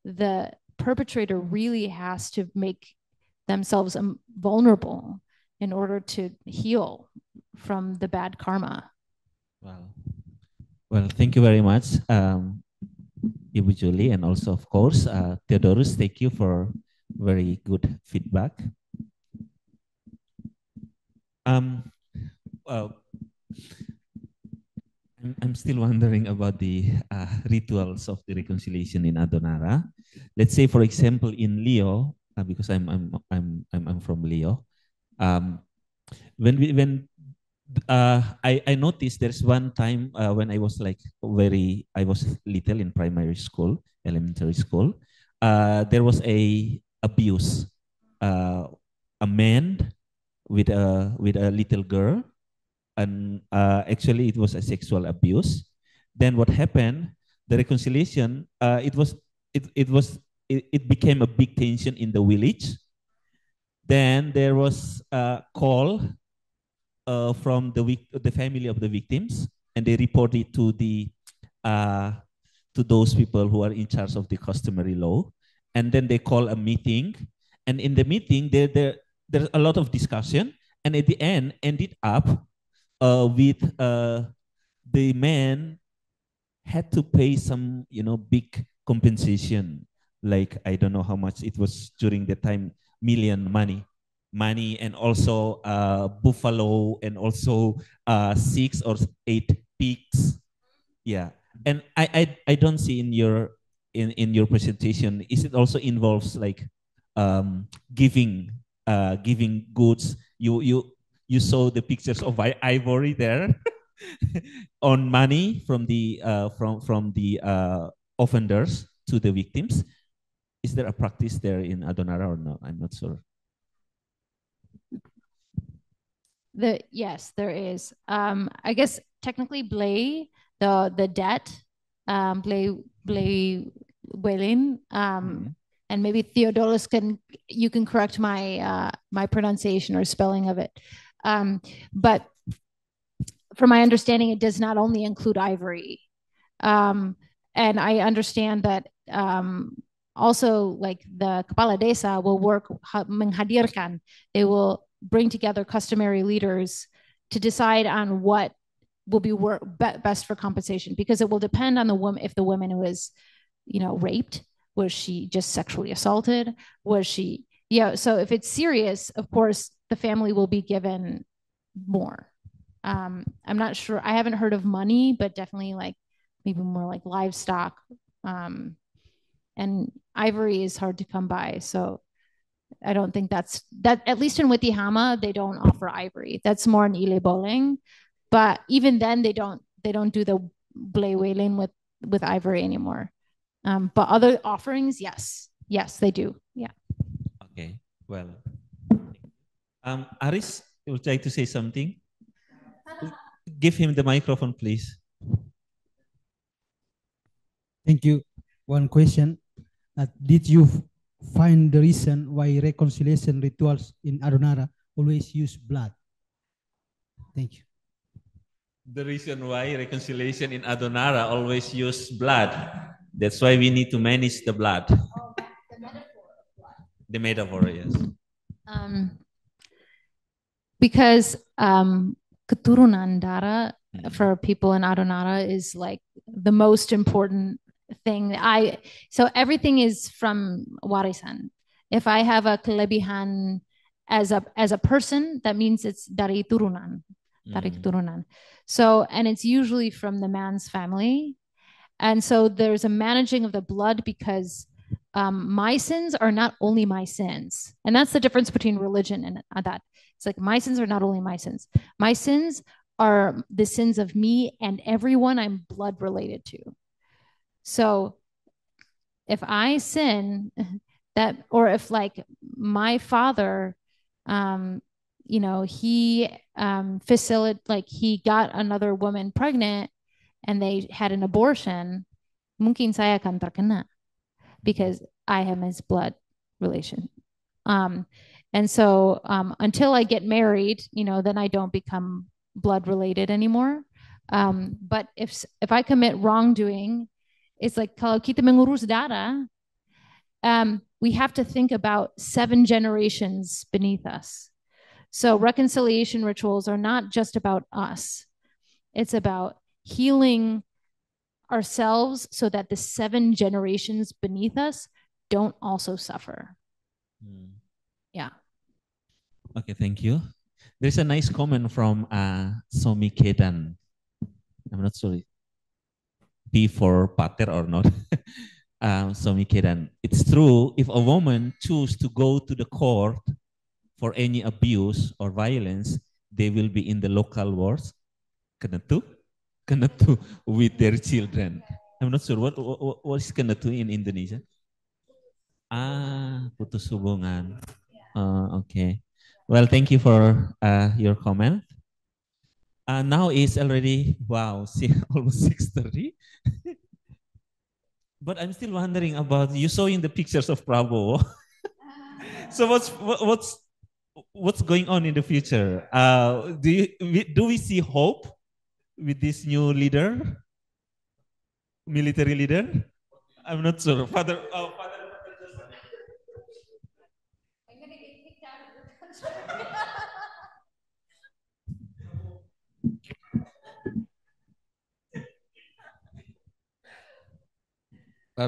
Speaker 2: the perpetrator really has to make themselves vulnerable in order to heal from the bad karma.
Speaker 1: Well, thank you very much, Ibu Julie, and also, of course, Theodorus. Thank you for very good feedback. Well, I'm still wondering about the rituals of the reconciliation in Adonara. Let's say, for example, in Leo, because I'm from Leo. I noticed there's one time when I was little in primary school, elementary school. There was a abuse. A man with a little girl, and actually it was a sexual abuse. Then what happened? The reconciliation. It became a big tension in the village. Then there was a call from the family of the victims, and they reported to those people who are in charge of the customary law. And then they call a meeting, and in the meeting there's a lot of discussion, and at the end ended up with the man had to pay some big compensation, like I don't know how much it was during the time, million money, and also buffalo, and also 6 or 8 pigs. Yeah, and I don't see in your presentation, is it also involves like giving goods? You saw the pictures of ivory there on money from the offenders to the victims. Is there a practice there in Adonara or no? I'm not sure.
Speaker 2: Yes, there is. I guess technically the debt, Welin, and maybe Theodorus you can correct my my pronunciation or spelling of it. But from my understanding, it does not only include ivory. And I understand that also, like, the Kepala Desa will work menghadirkan. They will bring together customary leaders to decide on what will be best for compensation, because it will depend on the woman. If the woman was, raped, was she just sexually assaulted? Was she, so if it's serious, of course, the family will be given more. I'm not sure. I haven't heard of money, but definitely like maybe more like livestock. And ivory is hard to come by. So I don't think that, at least in Witihama, they don't offer ivory. That's more in Ile Boleng. But even then they don't do the Blewelin with ivory anymore. But other offerings, yes, they do. Yeah.
Speaker 1: Okay. Well, Aris, you would like to say something? Give him the microphone, please.
Speaker 5: Thank you. One question. Did you find the reason why reconciliation rituals in Adonara always use blood. Thank you.
Speaker 1: The reason why reconciliation in Adonara always use blood. That's why we need to manage the blood.
Speaker 2: Oh, the metaphor of blood.
Speaker 1: The metaphor, yes.
Speaker 2: Because keturunan darah for people in Adonara is like the most important thing. So everything is from warisan. If I have a kelebihan as a person, that means it's dari turunan. Dari keturunan. So, and it's usually from the man's family. And so there's a managing of the blood because my sins are not only my sins. And that's the difference between religion and that. It's like my sins are not only my sins. My sins are the sins of me and everyone I'm blood related to. So if I sin that, or if like my father, he like he got another woman pregnant and they had an abortion, mungkin saya akan terkena because I am his blood relation. And so until I get married, then I don't become blood related anymore. But if I commit wrongdoing, it's like kalau kita mengurus darah, we have to think about 7 generations beneath us. So reconciliation rituals are not just about us. It's about healing ourselves so that the 7 generations beneath us don't also suffer. Yeah.
Speaker 1: Okay, thank you. There's a nice comment from Somi Kedan. I'm not sure P for pater or not. Somi Kedan. It's true, if a woman choose to go to the court for any abuse or violence, they will be in the local wards. Kenatu with their children. I'm not sure what is kenatu in Indonesia. Putus hubungan. Okay. Well, thank you for your comment. Now it's already, wow, almost 6:30. But I'm still wondering about, you showing the pictures of Prabowo. So what's going on in the future? Do we see hope with this new leader, military leader? I'm not sure. Father.
Speaker 2: I'm going to get kicked out of your country.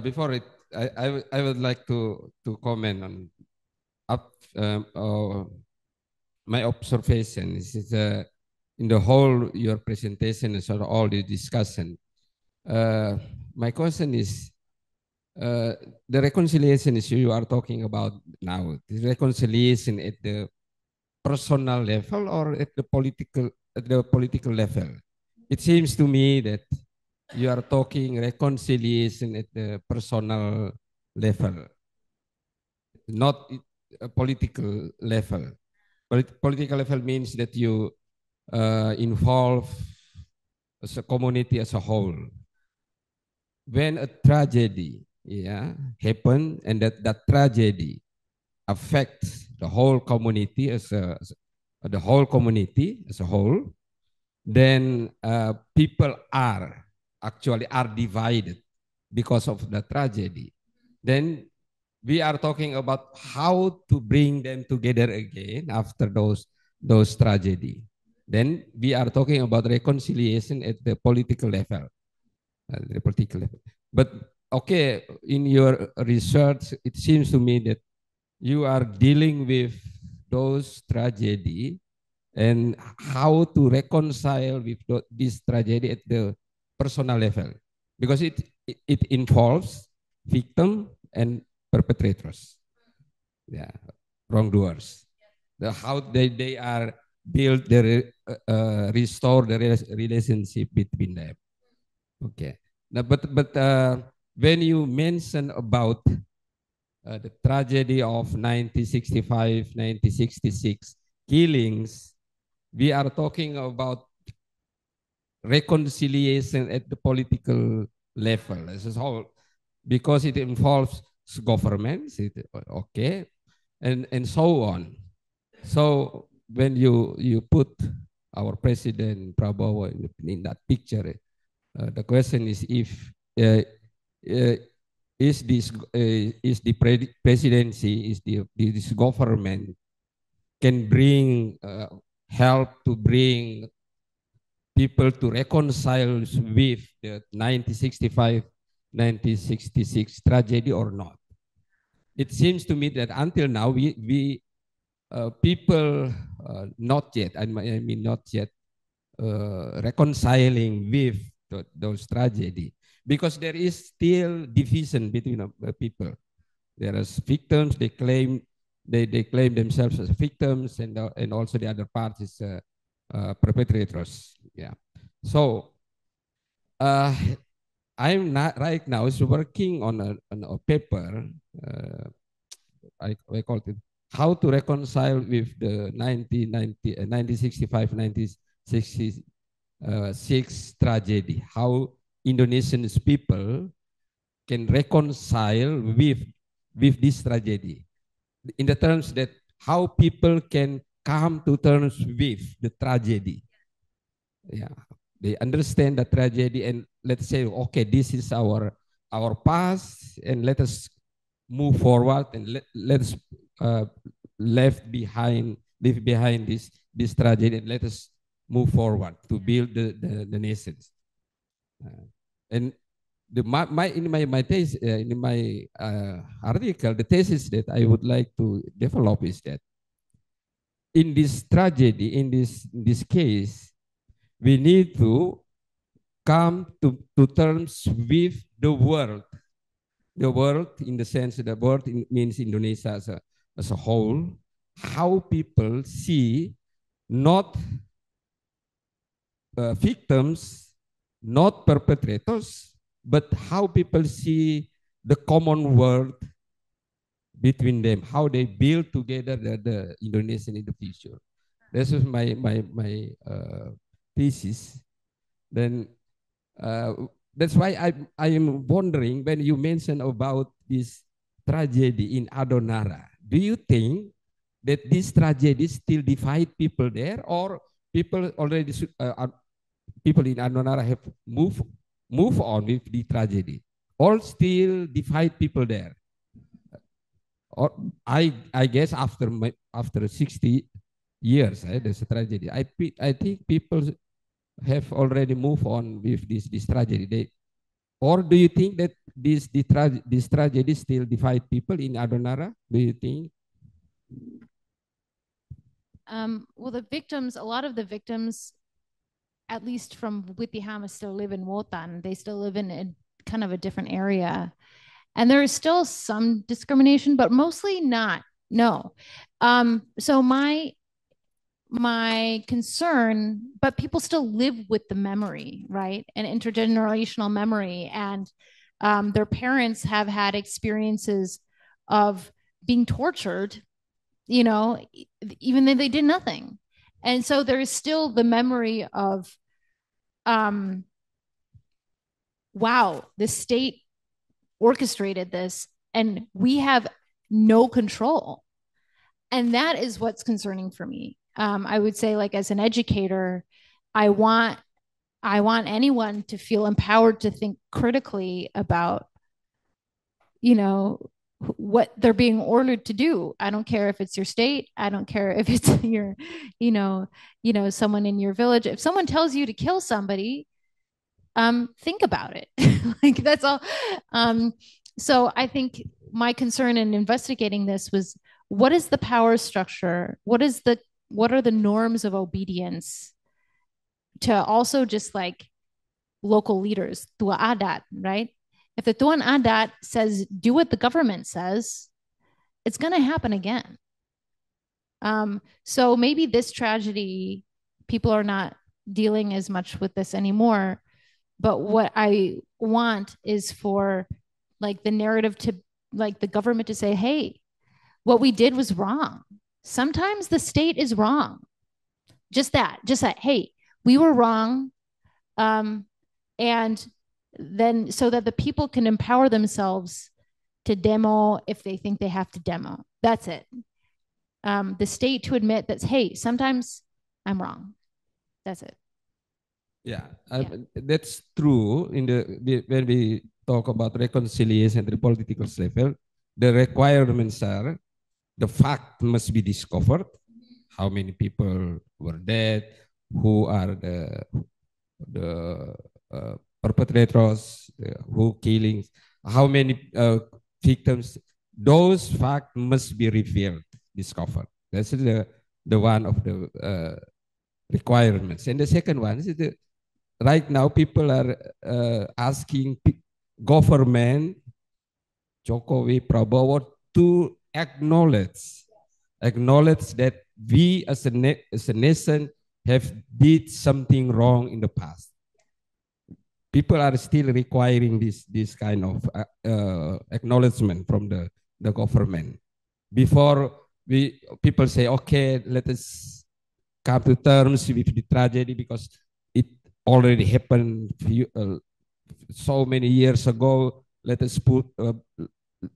Speaker 3: Before it, I would like to comment on my observation. This is in the whole your presentation and sort of all the discussion. My question is the reconciliation issue you are talking about now. The reconciliation at the personal level or at the political level? It seems to me that you are talking reconciliation at the personal level, not a political level. Political level means that you involve as a community as a whole. When a tragedy happen and that tragedy affects the whole community as a whole, then people are divided because of the tragedy. Then we are talking about how to bring them together again after those tragedy. Then we are talking about reconciliation at the political level. But okay, in your research, it seems to me that you are dealing with those tragedy and how to reconcile with this tragedy at the personal level, because it involves victim and perpetrators, wrongdoers. How they are build restore the relationship between them. Okay. Now, but when you mention about the tragedy of 1965, 1966 killings, we are talking about reconciliation at the political level as a whole, because it involves governments, okay, and so on. So when you put our President Prabowo in that picture, the question is if is the presidency, is this government can bring help to bring people to reconcile with the 1965, 1966 tragedy or not. It seems to me that until now we people not yet, I mean not yet reconciling with those tragedy, because there is still division between people. There are victims, they claim themselves as victims, and also the other part is perpetrators. Yeah. So I'm not right now is working on a paper. I call it how to reconcile with the 1965, 1966 tragedy. How Indonesian people can reconcile with this tragedy, in the terms that how people can come to terms with the tragedy. Yeah, they understand the tragedy and let's say, okay, this is our past, and let us move forward and let's leave behind this tragedy, and let us move forward to build the nations. And in my thesis, in my article, the thesis that I would like to develop is that in this tragedy, in this case, we need to come to terms with the world. The world, in the sense that the world means Indonesia as a whole, how people see not victims, not perpetrators, but how people see the common world between them, how they build together the Indonesian in the future. This is my thesis. Then that's why I am wondering, when you mention about this tragedy in Adonara, do you think that this tragedy still divide people there, or people already people in Adonara have move on with the tragedy, or still divide people there? Or I guess after 60 years, there's a tragedy. I think people have already moved on with this tragedy. Or do you think that this tragedy still divide people in Adonara? Do you think?
Speaker 2: Well, the victims, a lot of the victims, at least from Witihama, still live in Wotan. They still live in a kind of a different area. And there is still some discrimination, but mostly not. No. So my concern, but people still live with the memory, right? An intergenerational memory. And their parents have had experiences of being tortured, you know, even though they did nothing. And so there is still the memory of, wow, the state orchestrated this and we have no control. And that is what's concerning for me. I would say, like, as an educator, I want anyone to feel empowered to think critically about, you know, what they're being ordered to do. I don't care if it's your state. I don't care if it's your, you know, someone in your village. If someone tells you to kill somebody, think about it. Like, that's all. So I think my concern in investigating this was, what is the power structure? What are the norms of obedience to also just like local leaders, tua adat, right? If the tuan adat says, do what the government says, it's going to happen again. So maybe this tragedy, people are not dealing as much with this anymore. But what I want is for, like, the narrative to, like, the government to say, hey, what we did was wrong. Sometimes the state is wrong. Just that, hey, we were wrong. And then so that the people can empower themselves to demo if they think they have to demo. That's it. The state to admit that, hey, sometimes I'm wrong. That's it.
Speaker 3: Yeah, that's true. When we talk about reconciliation at the political level, the requirements are the fact must be discovered. How many people were dead? Who are the perpetrators? Who killings? How many victims? Those facts must be revealed, discovered. That's the one of the requirements. And the second one is right now people are asking government, Jokowi, Prabowo, to acknowledge that we as a nation have did something wrong in the past. People are still requiring this kind of acknowledgement from the government. Before people say, okay, let us come to terms with the tragedy because it already happened so many years ago. Let us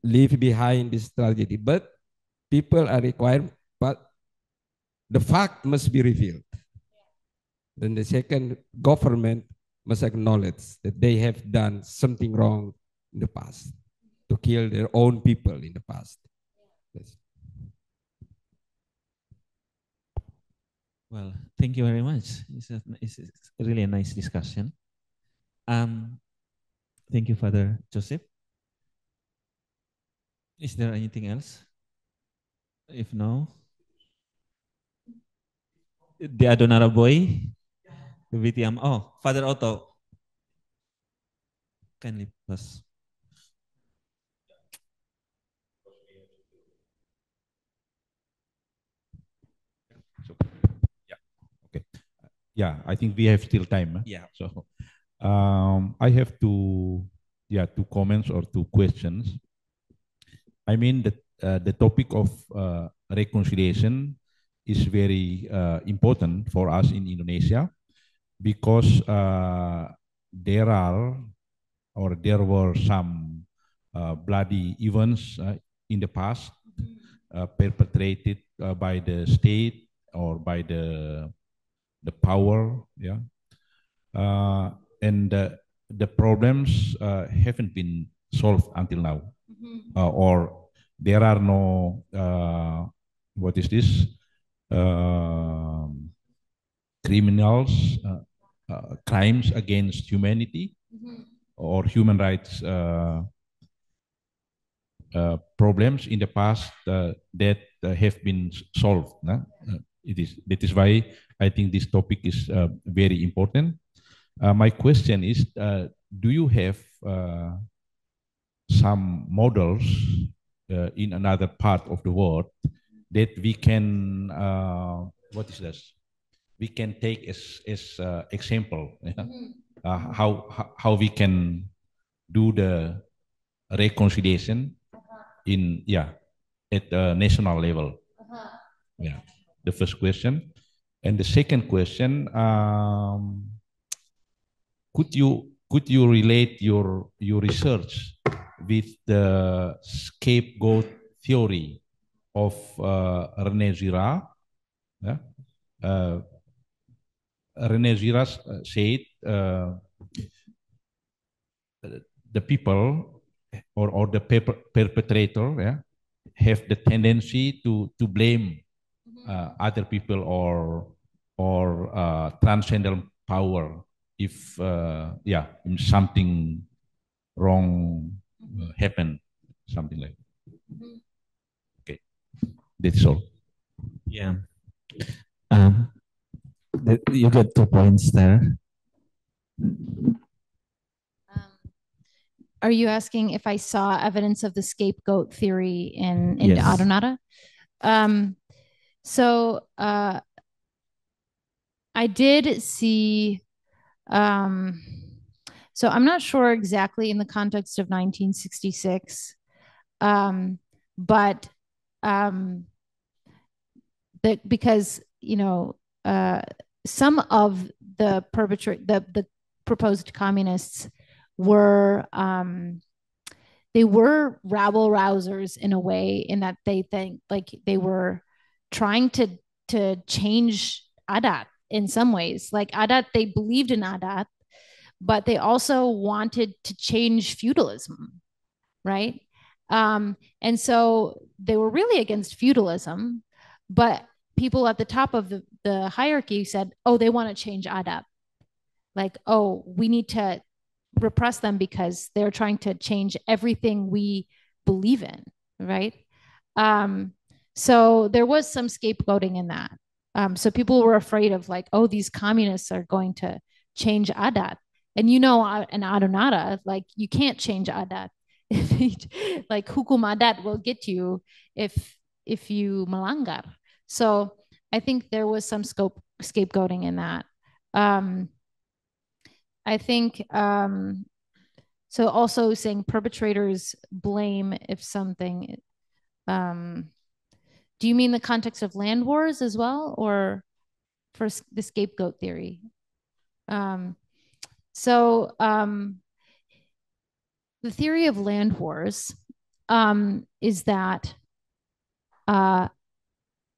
Speaker 3: leave behind this tragedy. But people are required, but the fact must be revealed. Then the second, government must acknowledge that they have done something wrong in the past, to kill their own people in the past. Yes.
Speaker 1: Well, thank you very much. It's really a nice discussion. Thank you, Father Joseph. Is there anything else? If no, the Adonara boy, the VTM. Oh, Father Otto. Kindly pass.
Speaker 7: Yeah. Okay. Yeah, I think we have still time.
Speaker 1: Yeah.
Speaker 7: So I have two comments or two questions. I mean the topic of reconciliation is very important for us in Indonesia because there were some bloody events in the past perpetrated by the state or by the power, yeah, and the problems haven't been solved until now, or there are no what is this criminals, crimes against humanity or human rights problems in the past that have been solved. That is why I think this topic is very important. My question is, do you have some models in another part of the world that we can, what is this? We can take as example, how we can do the reconciliation in at the national level. Yeah, the first question. And the second question, could you relate your research with the scapegoat theory of René Girard? Yeah? René Girard said the people or the perpetrator have the tendency to blame other people or transcendental power if something wrong happened, something like that. Okay, that's all.
Speaker 1: Yeah. You got 2 points there.
Speaker 2: Are you asking if I saw evidence of the scapegoat theory in
Speaker 1: Yes.
Speaker 2: Adonara? I did see, so I'm not sure exactly in the context of 1966, but because, some of the proposed communists were, they were rabble rousers in a way, in that they think like they were trying to change adat in some ways. Like adat, they believed in adat, but they also wanted to change feudalism, right? And so they were really against feudalism, but people at the top of the hierarchy said, oh, they want to change adat. Like, oh, we need to repress them because they're trying to change everything we believe in, right? So there was some scapegoating in that. So people were afraid of like, oh, these communists are going to change adat. And in Adonara, like you can't change adat. Like hukum adat will get you if you melanggar. So I think there was some scapegoating in that. I think so. Also saying perpetrators blame if something. Do you mean the context of land wars as well, or for the scapegoat theory? The theory of land wars is that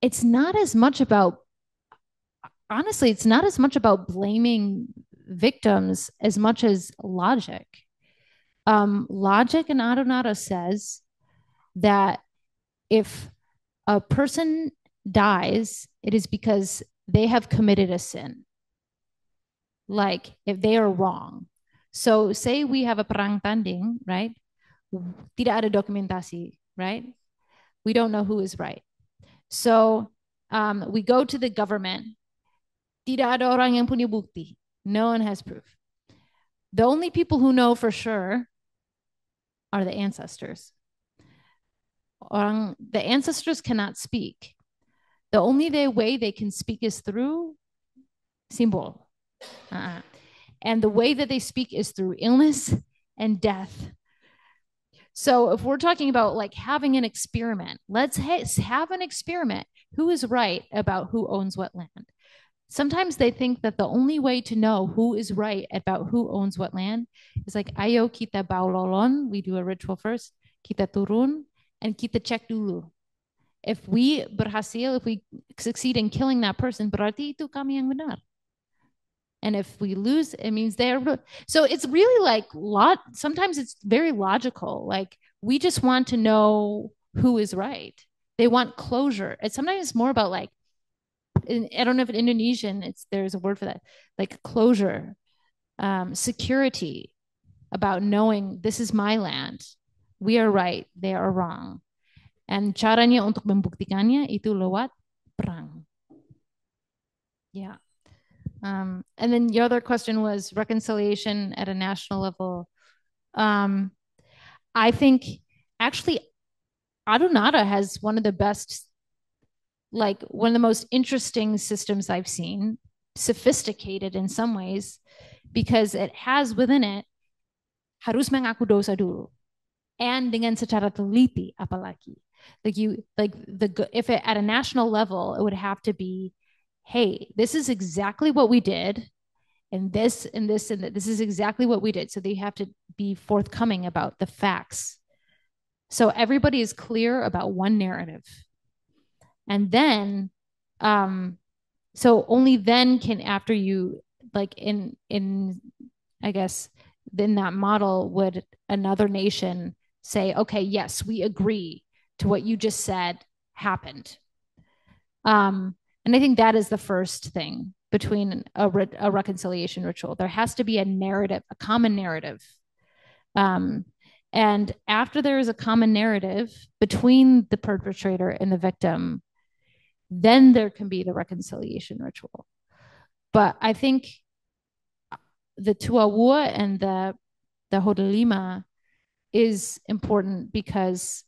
Speaker 2: it's not as much about, honestly, it's not as much about blaming victims as much as logic. Logic in Adonara says that if a person dies, it is because they have committed a sin. Like if they are wrong. So say we have a perang tanding, right? Tidak ada dokumentasi, right? We don't know who is right. So we go to the government. Tidak ada orang yang punya bukti. No one has proof. The only people who know for sure are the ancestors. The ancestors cannot speak. The only way they can speak is through symbol. And the way that they speak is through illness and death. So if we're talking about like having an experiment, let's have an experiment. Who is right about who owns what land? Sometimes they think that the only way to know who is right about who owns what land is like, ayo kita baulolon, we do a ritual first, kita turun, and kita cek dulu. If we berhasil, if we succeed in killing that person, berarti itu kami yang benar. And if we lose, it means they're. So it's really like sometimes it's very logical. Like we just want to know who is right. They want closure. And sometimes it's more about like, I don't know if in Indonesian there's a word for that, like closure, security, about knowing this is my land. We are right, they are wrong. And caranya untuk membuktikannya itu lewat perang. Yeah. And then your other question was reconciliation at a national level. I think actually Adonara has one of the best, like one of the most interesting systems I've seen, sophisticated in some ways, because it has within it harus mengaku dosa dulu, and dengan secara teliti apalagi. If it at a national level, it would have to be, hey, this is exactly what we did, and this and this and that. This is exactly what we did. So they have to be forthcoming about the facts. So everybody is clear about one narrative. And then, so only then can, after you, like in I guess, in that model, would another nation say, okay, yes, we agree to what you just said happened. And I think that is the first thing between a reconciliation ritual. There has to be a narrative, a common narrative. And after there is a common narrative between the perpetrator and the victim, then there can be the reconciliation ritual. But I think the Tuawua and the Hodolima is important because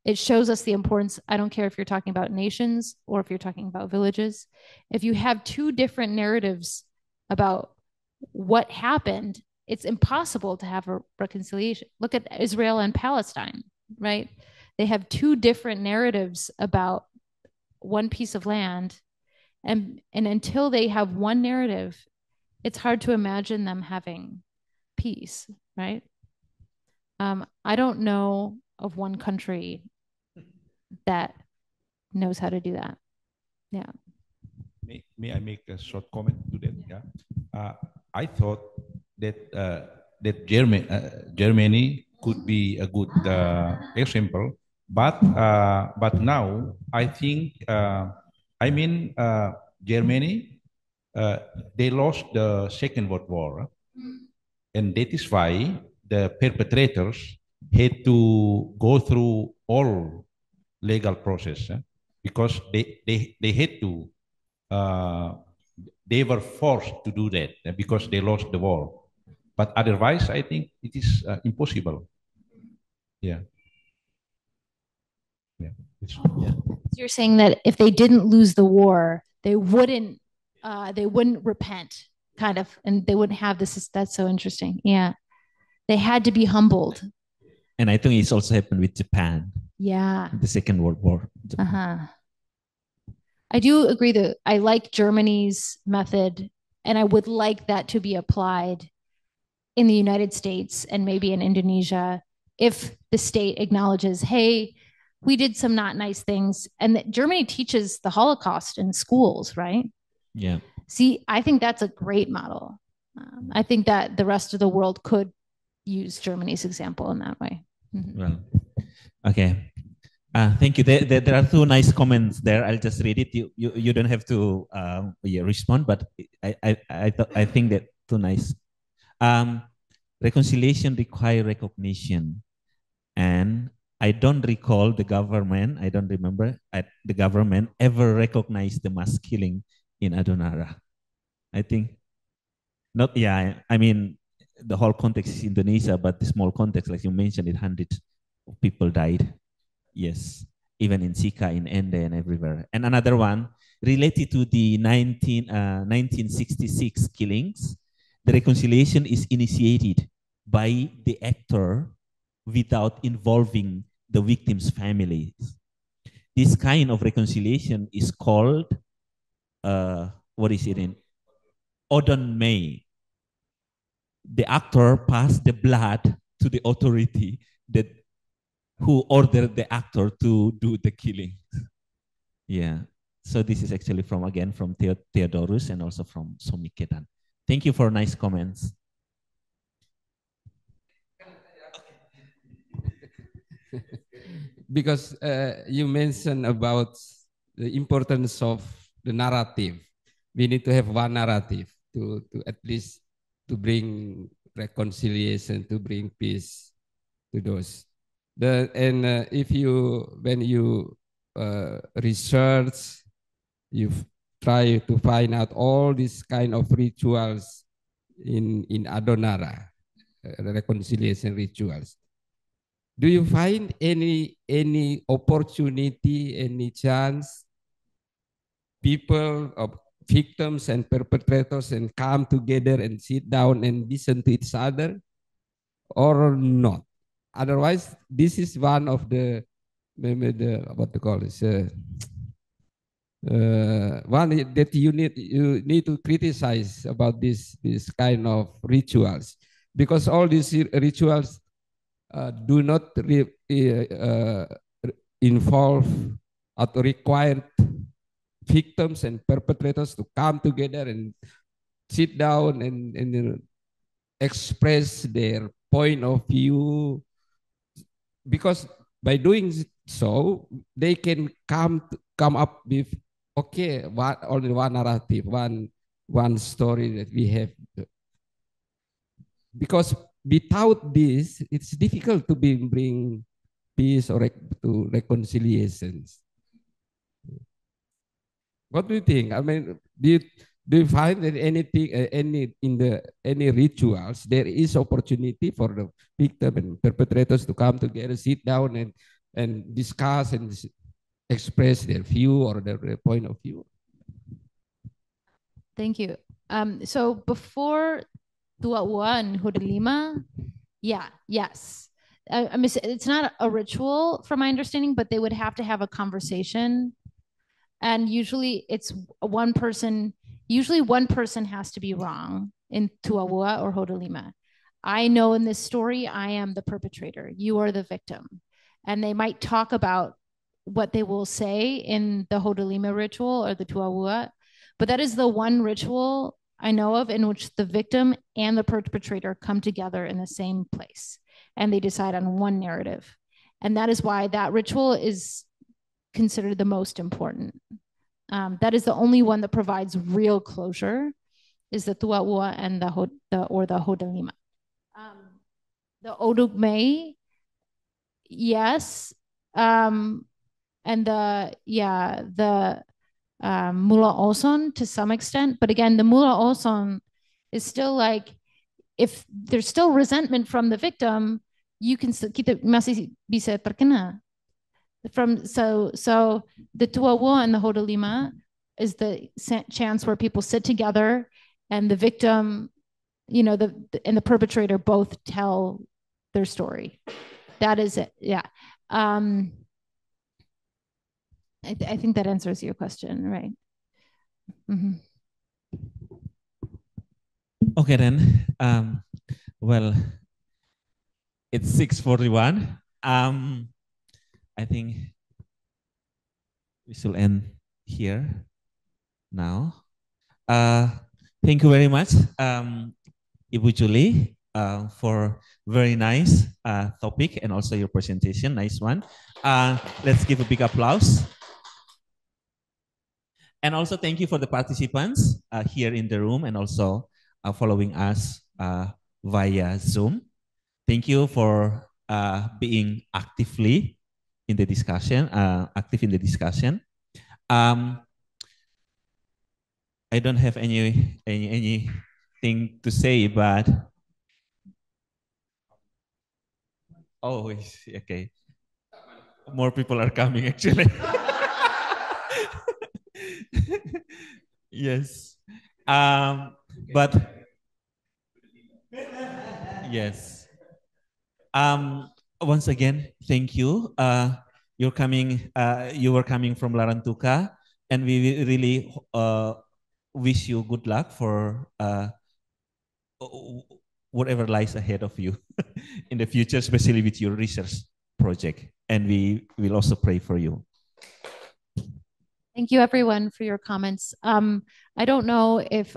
Speaker 2: it shows us the importance. I don't care if you're talking about nations or if you're talking about villages. If you have two different narratives about what happened, it's impossible to have a reconciliation. Look at Israel and Palestine, right? They have two different narratives about one piece of land. And until they have one narrative, it's hard to imagine them having peace, right? I don't know of one country that knows how to do that. Yeah.
Speaker 7: May I make a short comment to that? Yeah, I thought that Germany could be a good example, but now I think Germany they lost the Second World War, and that is why the perpetrators had to go through all legal process because they had to they were forced to do that because they lost the war. But otherwise, I think it is impossible. Yeah. Yeah.
Speaker 2: Yeah. So you're saying that if they didn't lose the war, they wouldn't repent, kind of, and they wouldn't have this. That's so interesting. Yeah. They had to be humbled.
Speaker 1: And I think it's also happened with Japan.
Speaker 2: Yeah.
Speaker 1: The Second World War.
Speaker 2: I do agree that I like Germany's method, and I would like that to be applied in the United States and maybe in Indonesia if the state acknowledges, hey, we did some not nice things. And that Germany teaches the Holocaust in schools, right?
Speaker 1: Yeah.
Speaker 2: See, I think that's a great model. I think that the rest of the world could use Germany's example in that way.
Speaker 1: Well, okay. Thank you. There are two nice comments there. I'll just read it. You don't have to respond, but I think that too nice. Reconciliation require recognition, and I don't recall the government. I don't remember the government ever recognized the mass killing in Adonara. I think not. Yeah, I mean the whole context is Indonesia, but the small context, like you mentioned, hundreds of people died. Yes, even in Sika, in Ende, and everywhere. And another one related to the 1966 killings, the reconciliation is initiated by the actor without involving the victims' families. This kind of reconciliation is called, what is it in? Odon May. The actor passed the blood to the authority that who ordered the actor to do the killing. Yeah. So this is actually from Theodorus and also from Somiketan. Thank you for nice comments.
Speaker 3: Because you mentioned about the importance of the narrative. We need to have one narrative to at least to bring reconciliation, to bring peace to those. If you, when you research, you try to find out all these kind of rituals in Adonara, reconciliation rituals. Do you find any opportunity, any chance, people of victims and perpetrators and come together and sit down and listen to each other, or not? Otherwise, this is one of the what to call this one that you need to criticize about this kind of rituals, because all these rituals do not involve or require victims and perpetrators to come together and sit down and express their point of view, because by doing so they can come up with only one narrative, one story that we have, because without this it's difficult to bring peace or to reconciliations. What do you think? I mean, do you find that anything, any rituals, there is opportunity for the victim and perpetrators to come together, sit down and discuss and express their view or their point of view?
Speaker 2: Thank you. So before Tua and Hudalima, yes. I mean, it's not a ritual from my understanding, but they would have to have a conversation. And usually it's one person has to be wrong in Tuawua or Hodolima. I know in this story, I am the perpetrator. You are the victim. And they might talk about what they will say in the Hodolima ritual or the Tuawua, but that is the one ritual I know of in which the victim and the perpetrator come together in the same place and they decide on one narrative. And that is why that ritual is considered the most important. That is the only one that provides real closure, is the Tuawua and the Hodolima. The Odugme, yes. And the Mula Oson to some extent. But again, the Mula Oson is still like, if there's still resentment from the victim, you can kita masih bisa terkena. So the Tuawua and the Hodolima is the chance where people sit together and the victim, and the perpetrator both tell their story. That is it. Yeah. I think that answers your question, right? Mm-hmm.
Speaker 1: Okay, then. Well, it's 6:41. I think we should end here now. Thank you very much, Ibu Julie, for very nice topic and also your presentation. Nice one. Let's give a big applause. And also thank you for the participants here in the room and also following us via Zoom. Thank you for being actively in the discussion, active in the discussion. I don't have anything to say, but oh, okay. More people are coming actually. Yes. But yes. Once again, thank you. You were coming from Larantuka, and we really wish you good luck for whatever lies ahead of you in the future, especially with your research project. And we will also pray for you.
Speaker 2: Thank you, everyone, for your comments. I don't know if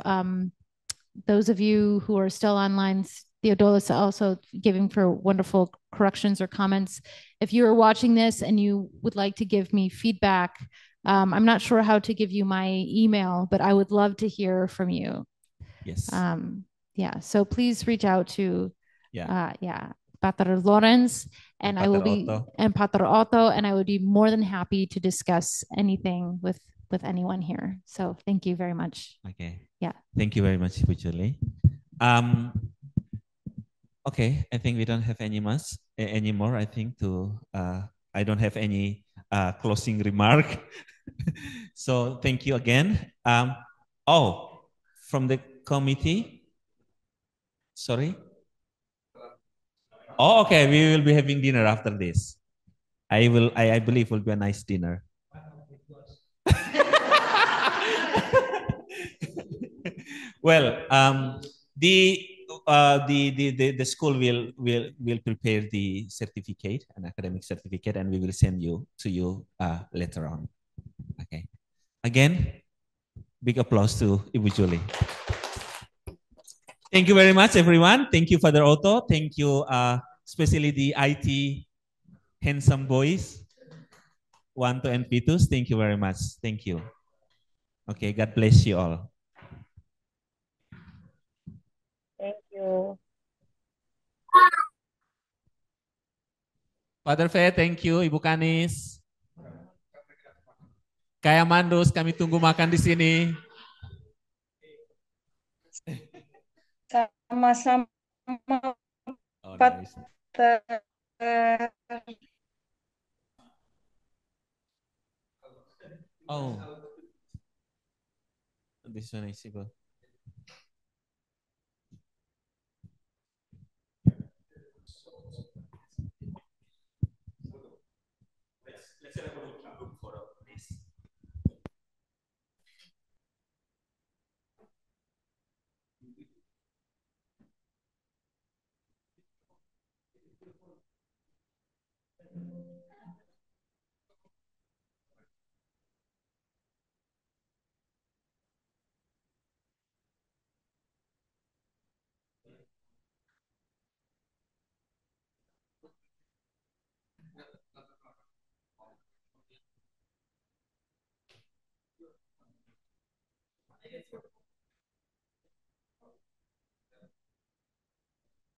Speaker 2: those of you who are still online, Theodolis also giving for wonderful corrections or comments. If you are watching this and you would like to give me feedback, I'm not sure how to give you my email, but I would love to hear from you.
Speaker 1: Yes.
Speaker 2: Yeah, so please reach out to Pater Lawrence and I will be and Pater Otto, and I would be more than happy to discuss anything with anyone here. So thank you very much.
Speaker 1: Okay.
Speaker 2: Yeah.
Speaker 1: Thank you very much, Julie. Okay, I think we don't have any more. I think I don't have any closing remark. So thank you again. From the committee. Sorry. Oh, okay. We will be having dinner after this. I believe will be a nice dinner. Well, the school will prepare the certificate, an academic certificate, and we will send to you later on. Okay. Again, big applause to Ibu Julie. Thank you very much, everyone. Thank you, Father Otto. Thank you, especially the IT handsome boys, Wanto and Pitus. Thank you very much. Thank you. Okay, God bless you all.
Speaker 8: Thank you.
Speaker 1: Father Fe, thank you. Ibu Kanis. Kaya Mandus, kami tunggu makan di sini.
Speaker 8: Sama-sama.
Speaker 1: Oh, nice. Oh, this one is able. Let's have a group photo, please.